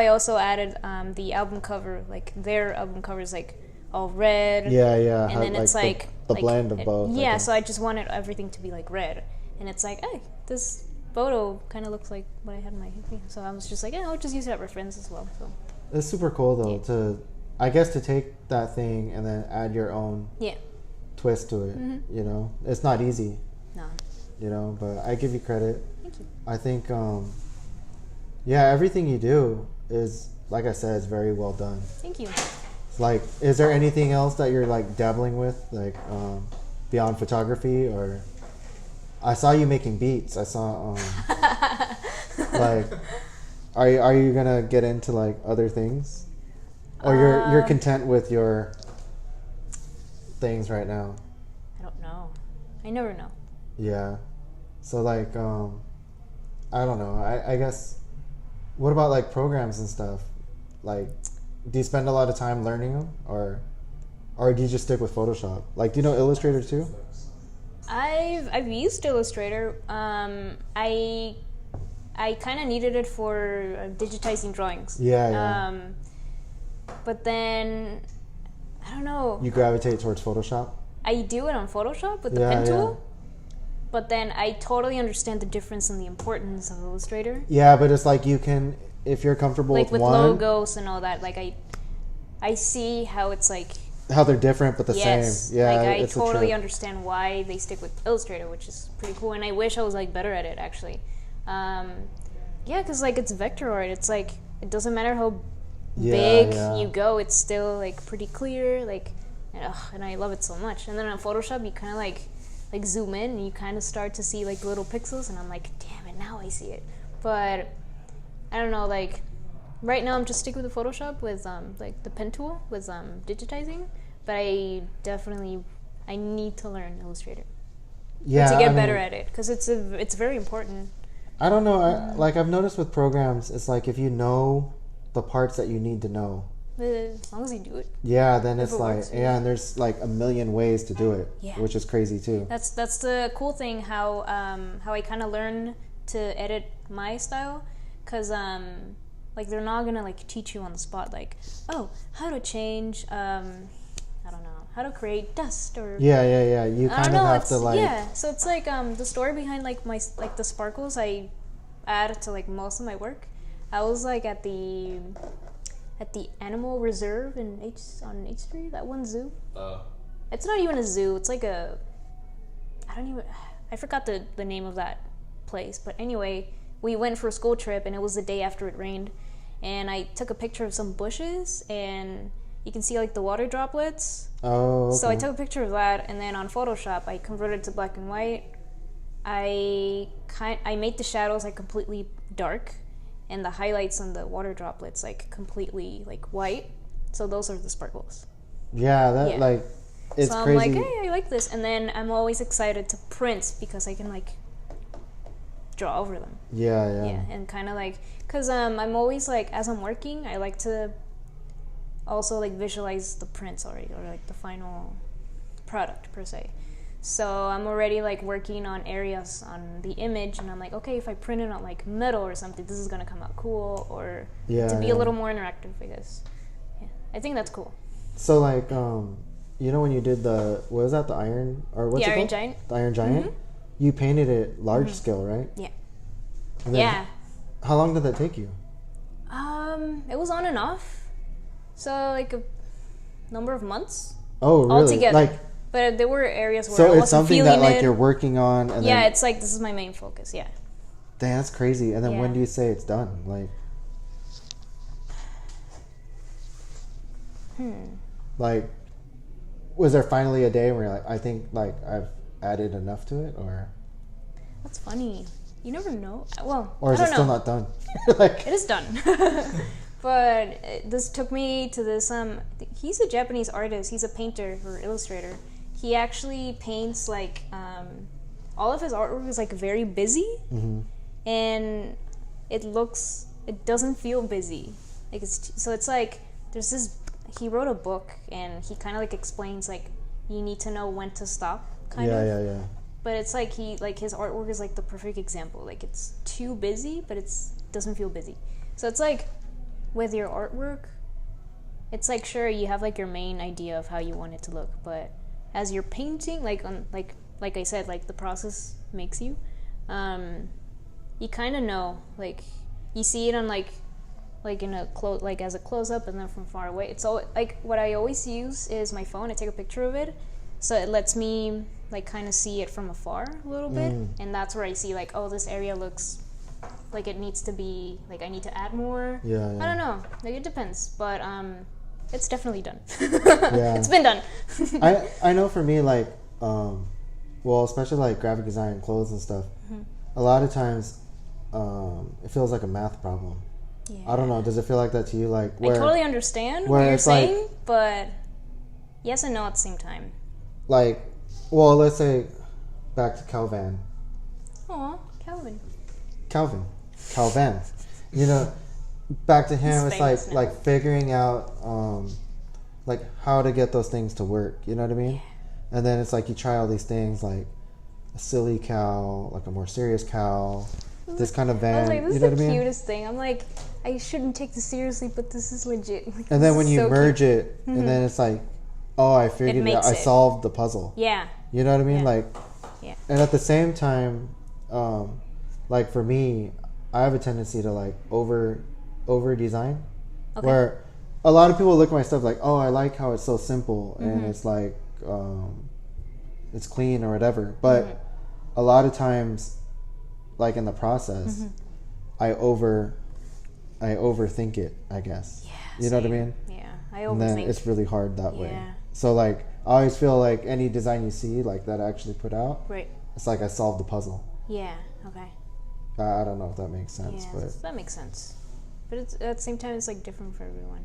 also added the album cover, like their album cover is like all red. Yeah. And then it's like the blend of both. I Yeah, think. so I just wanted everything to be like red, and it's like, hey, this photo kind of looks like what I had in my head. So I was just like, yeah, I'll just use that reference as well. So It's super cool though I guess to take that thing and then add your own yeah, twist to it. You know, it's not easy. no, You know, but I give you credit. thank you. I think, yeah, everything you do is, like I said, is very well done. Thank you. Like, is there anything else that you're like dabbling with, like beyond photography? Or I saw you making beats. I saw like, are you gonna get into like other things, or you're content with your things right now? I don't know. I never know. Yeah. So like, I don't know. I guess. What about like programs and stuff? Like, do you spend a lot of time learning them, or do you just stick with Photoshop? Like, do you know Illustrator too? I've used Illustrator. I kind of needed it for digitizing drawings. Yeah. But then I don't know. You gravitate towards Photoshop. I do it on Photoshop with the Yeah, pen yeah. tool. But then I totally understand the difference and the importance of Illustrator. Yeah, but it's like you can, if you're comfortable Like with one, logos and all that, like I see how it's like, how they're different but the yes, same. Yeah, like I it's a totally trip. understand why they stick with Illustrator, which is pretty cool. And I wish I was like better at it actually. Yeah, because like it's vector art. It's like it doesn't matter how big you go, it's still like pretty clear. Like, and I love it so much. And then on Photoshop, you kind of like zoom in and you kind of start to see like little pixels, and I'm like, damn it, now I see it. But I don't know, like right now I'm just sticking with the Photoshop with like the pen tool with digitizing, but I need to learn Illustrator to get better at it, because it's very important. I don't know. I've noticed with programs, it's like if you know the parts that you need to know, As long as you do it. yeah, then it's it like, works, yeah, and there's like a million ways to do it, Yeah. which is crazy too. That's the cool thing, how I kind of learned to edit my style, because like they're not gonna like teach you on the spot, like, oh, how to change I don't know, how to create dust or Yeah. You I kind don't of know. have It's to like. yeah. So it's like the story behind like the sparkles I add to like most of my work. I was like at the animal reserve on H3, that one zoo. It's not even a zoo. It's like I forgot the name of that place. But anyway, we went for a school trip, and it was the day after it rained. And I took a picture of some bushes, and you can see like the water droplets. Oh. Okay. So I took a picture of that, and then on Photoshop, I converted it to black and white. I made the shadows like completely dark, and the highlights on the water droplets like completely like white. So those are the sparkles. Yeah, that like it's so I'm crazy. like, hey, I like this, and then I'm always excited to print because I can like draw over them. Yeah. Yeah, and kind of like, cause I'm always like, as I'm working, I like to also like visualize the prints already, or like the final product per se. So I'm already like working on areas on the image, and I'm like, okay, if I print it on like metal or something, this is gonna come out cool, or to be a little more interactive, I guess. Yeah, I think that's cool. So like, you know when you did the, what was that, the iron, or what's The it Iron called? Giant? The Iron Giant? You painted it large scale, right? Yeah. And then Yeah. How long did that take you? It was on and off. So like a number of months. Oh, really? Altogether. Like, But there were areas where I so wasn't it's something feeling that like it. you're working on, and Yeah, then, it's like this is my main focus. Yeah. dang, that's crazy. And then when Yeah. do you say it's done? Like, like, was there finally a day where you're like, I think like I've added enough to it, or That's funny. You never know. Well, is I it don't still know. not done? Like, It is done. But this took me to this. He's a Japanese artist. He's a painter or illustrator. He actually paints like all of his artwork is like very busy, and it doesn't feel busy. Like it's like there's this. He wrote a book, and he kind of like explains like you need to know when to stop. Kind of. yeah. But it's like his artwork is like the perfect example. Like it's too busy, but it's doesn't feel busy. So it's like with your artwork, it's like sure you have like your main idea of how you want it to look, but as you're painting, like I said, like the process makes you. You kind of know, like you see it on like in a as a close up, and then from far away. It's all like what I always use is my phone. I take a picture of it, so it lets me like kind of see it from afar a little bit, and that's where I see like, oh, this area looks like it needs to be like I need to add more. Yeah. I don't know, like it depends, but it's definitely done. Yeah. It's been done. I know for me, like, well, especially like graphic design, clothes and stuff, a lot of times it feels like a math problem. Yeah. I don't know, does it feel like that to you? Like, where, I totally understand where what you're it's like- saying, but yes and no at the same time. like, well, let's say back to Calvin. Aw, Calvin. Calvin. You know, back to him, He's it's famous now. like figuring out like how to get those things to work. You know what I mean? And then it's like you try all these things, like a silly cow, like a more serious cow, this kind of van. I was like, this you is know the what I mean? cutest thing. I'm like, I shouldn't take this seriously, but this is legit. Like, And this then when is you so merge cute. it, and then it's like, oh, I figured it out. makes I it. solved the puzzle. Yeah. You know what I mean? Yeah. Like, Yeah. and at the same time, like for me, I have a tendency to like over design, Okay. where a lot of people look at my stuff like, oh, I like how it's so simple and it's like it's clean or whatever. But a lot of times, like in the process, I overthink it, I guess. Yeah. You know what I same. mean? Yeah. I And then overthink. it's really hard that way. Yeah. So like, I always feel like any design you see like that I actually put out, Right. it's like I solved the puzzle. Yeah. Okay. I don't know if that makes sense, Yeah. but That makes sense. But it's, at the same time, it's like different for everyone.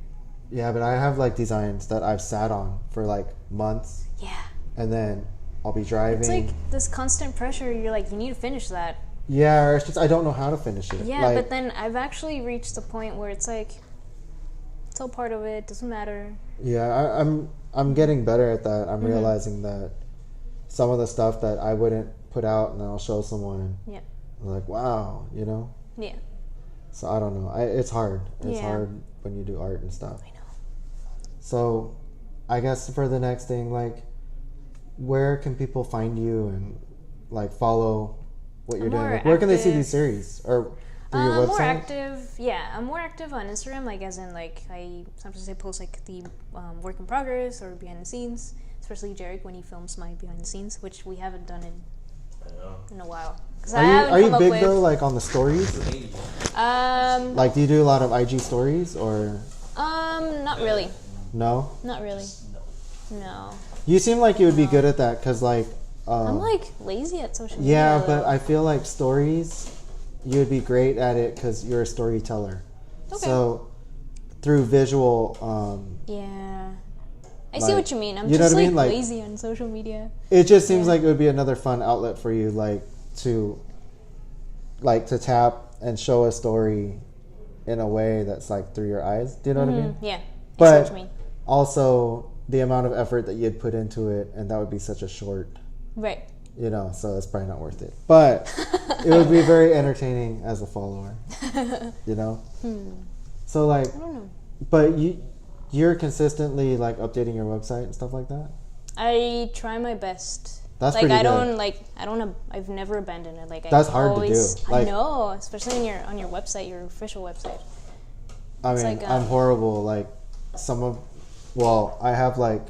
yeah, but I have like designs that I've sat on for like months, Yeah. and then I'll be driving. It's like this constant pressure. You're like, you need to finish that. yeah, or it's just I don't know how to finish it. Yeah, like, but then I've actually reached the point where it's like, it's all part of it. Doesn't matter. yeah, I'm getting better at that. I'm realizing that some of the stuff that I wouldn't put out and then I'll show someone, Yeah. I'm like, wow, you know. Yeah. So I don't know. It's hard. It's Yeah. hard when you do art and stuff. I know. So, I guess for the next thing, like, where can people find you and like follow what you're I'm doing? more Like, where can they see active- these series or through your website? More active, yeah. I'm more active on Instagram, like as in like sometimes I post like the work in progress or behind the scenes, especially Jarek when he films my behind the scenes, which we haven't done in a while. 'Cause I haven't Are you come up big with, though, like on the stories? Like, do you do a lot of IG stories or not really, no? not really, no. You seem like you would be good at that because, like, I'm like lazy at social media. yeah, though. but I feel like stories, you would be great at it because you're a storyteller. Okay. So through visual, Yeah. I see Like, what you mean. I'm you know just what I like mean? Like- lazy on social media. it just seems like it would be another fun outlet for you, like to tap and show a story in a way that's like through your eyes. Do you know what I mean? Yeah. I see But what you mean. also the amount of effort that you'd put into it, and that would be such a short, Right. you know, so it's probably not worth it. But it would be very entertaining as a follower, you know? So like, I don't know. but you're consistently like updating your website and stuff like that? I try my best. That's like pretty I good. I've never abandoned it. Like That's I hard to always, do. Like- I know, especially on your website, your official website. I It's mean, like, I'm horrible. Like I have like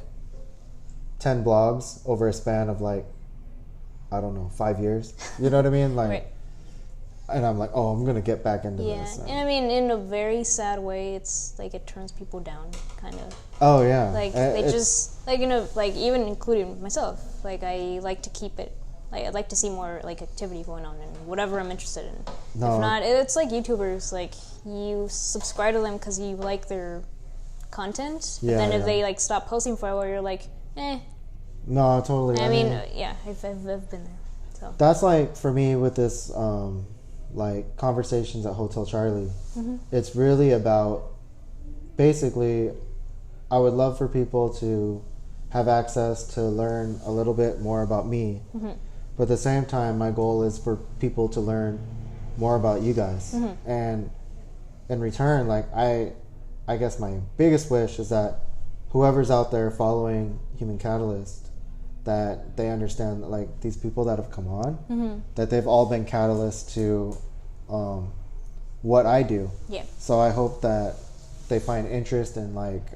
10 blogs over a span of like, I don't know, 5 years. You know what I mean? Like, Right. and I'm like, oh, I'm going to get back into Yeah, this. and I mean, in a very sad way, it's like it turns people down, kind of. Oh, yeah. Like they just like like even including myself. Like I like to keep it. Like I'd like to see more like activity going on in whatever I'm interested in. No. If not, it's like YouTubers. Like you subscribe to them because you like their content. But Yeah, then if yeah. they like stop posting for a while, you're like, eh. No, totally. I mean, yeah, I've been there. So that's like for me with this, like conversations at Hotel Charlie. It's really about basically, I would love for people to have access to learn a little bit more about me. But at the same time, my goal is for people to learn more about you guys. And in return, like I guess my biggest wish is that whoever's out there following Human Catalyst, that they understand that like these people that have come on, that they've all been catalysts to what I do. yeah, So I hope that they find interest in like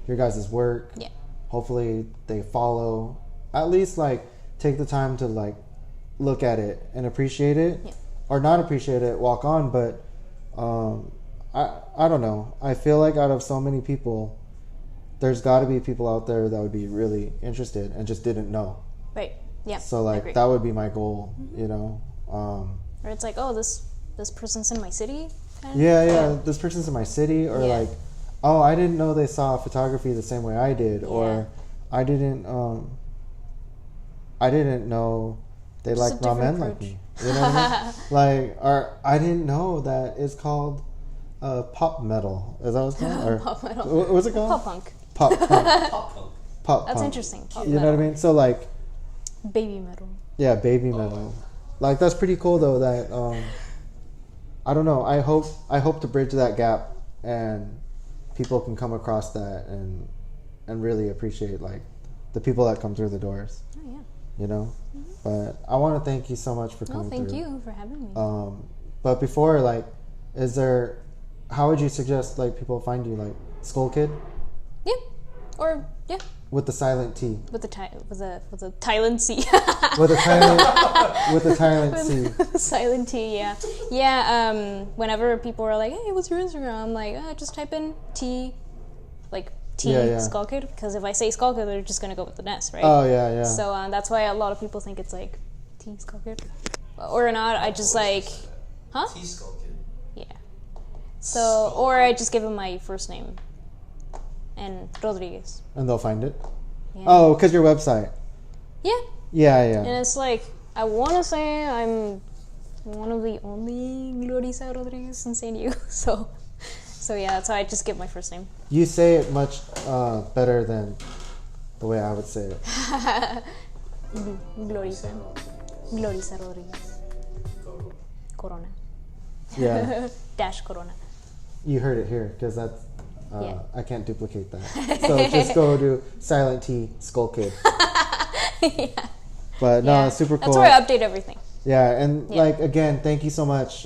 your guys' work. yeah, Hopefully they follow, at least like take the time to like look at it and appreciate it, Yeah. or not appreciate it, walk on. But I don't know. I feel like out of so many people, there's got to be people out there that would be really interested and just didn't know. right, yeah. So I like agree. that would be my goal, you know. Or it's like, oh, this person's in my city. Kind of? Yeah. This person's in my city, or Yeah. like, oh, I didn't know they saw photography the same way I did, or I didn't know they Just like a different ramen like approach. me. You know what I mean? Like, or I didn't know that it's called pop metal. Is that what it's called? Or Pop metal. What's it called? Pop punk. Pop punk. Pop punk. Pop That's punk. interesting. Pop You know metal. what I mean? So like, Baby metal. yeah, baby metal. Like that's pretty cool though. That I don't know. I hope to bridge that gap and people can come across that and really appreciate like the people that come through the doors. Oh yeah. You know. But I want to thank you so much for No, coming thank through. you for having me. But before, like, how would you suggest like people find you? Like TSkullkid Yeah. Or yeah, with the silent T. with the Thailand C. With a silent C. Silent T, yeah. Yeah, whenever people are like, hey, what's your Instagram? I'm like, just type in T, like T Yeah. Skullkid, because if I say Skullkid, they're just gonna go with the S, right? Oh yeah. So that's why a lot of people think it's like T Skullkid. Or not, I just like, huh? TSkullkid. Yeah. So, or I just give them my first name. And Rodriguez. And they'll find it. Yeah. Oh, because your website. Yeah. Yeah. And it's like, I want to say I'm one of the only Glorissa Rodriguez in San Diego. So yeah, that's why I just give my first name. You say it much better than the way I would say it. Glorissa Rodriguez. Corona. Yeah. Dash Corona. You heard it here, because that's Yeah. I can't duplicate that. So just go to Silent T TSkullkid. Yeah. But no, Yeah. it's super cool. That's where I update everything. Yeah, and Yeah. like again, thank you so much.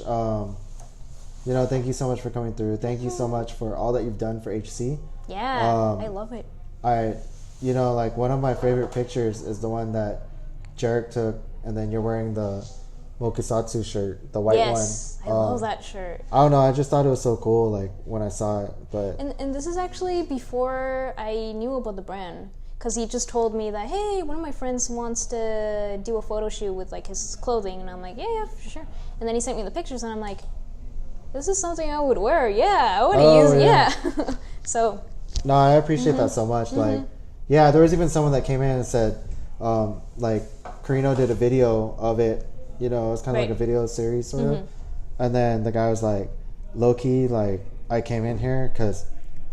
You know, thank you so much for coming through. Thank you so much for all that you've done for HC. Yeah, I love it. You know, like one of my favorite pictures is the one that Jarek took, and then you're wearing the Mokusatsu shirt, the white Yes, one. I love that shirt. I don't know, I just thought it was so cool, like when I saw it. But And this is actually before I knew about the brand, because he just told me that, hey, one of my friends wants to do a photo shoot with like his clothing, and I'm like, yeah, for sure. And then he sent me the pictures, and I'm like, this is something I would wear. Yeah, I want to use. Yeah. So. no, I appreciate that so much. Like, yeah, there was even someone that came in and said, like, Carinoe did a video of it. You know, it's kind of like a video series sort of. And then the guy was like, low key, like, I came in here because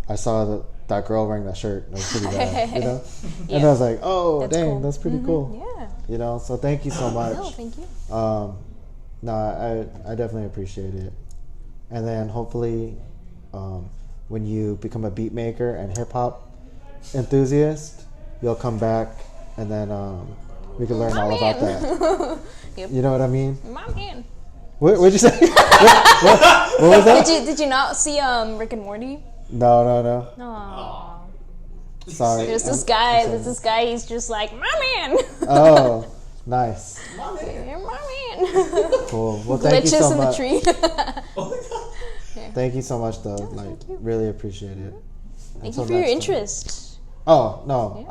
I saw that girl wearing that shirt. It was pretty bad, you know? Yeah. And I was like, oh, That's dang, cool. that's pretty cool. Yeah. You know, so thank you so much. No, thank you. No, I definitely appreciate it. And then hopefully, when you become a beat maker and hip hop enthusiast, you'll come back and then we can learn all about that. Yep. You know what I mean? My man. What'd you say? what was that? Did you not see Rick and Morty? No. No. Sorry. There's this guy. He's just like, my man. Oh, nice. You're my man. Cool. Well, thank you Glitches so in the much. tree. Thank you so much, though. Like, thank you. really appreciate it. Thank Until you for your next time. interest. Oh no,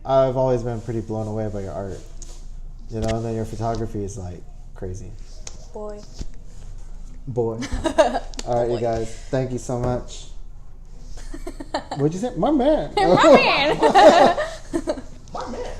I've always been pretty blown away by your art. You know, and then your photography is like crazy. Boy. All right, you guys. Thank you so much. What'd you say? My man. My man. My man.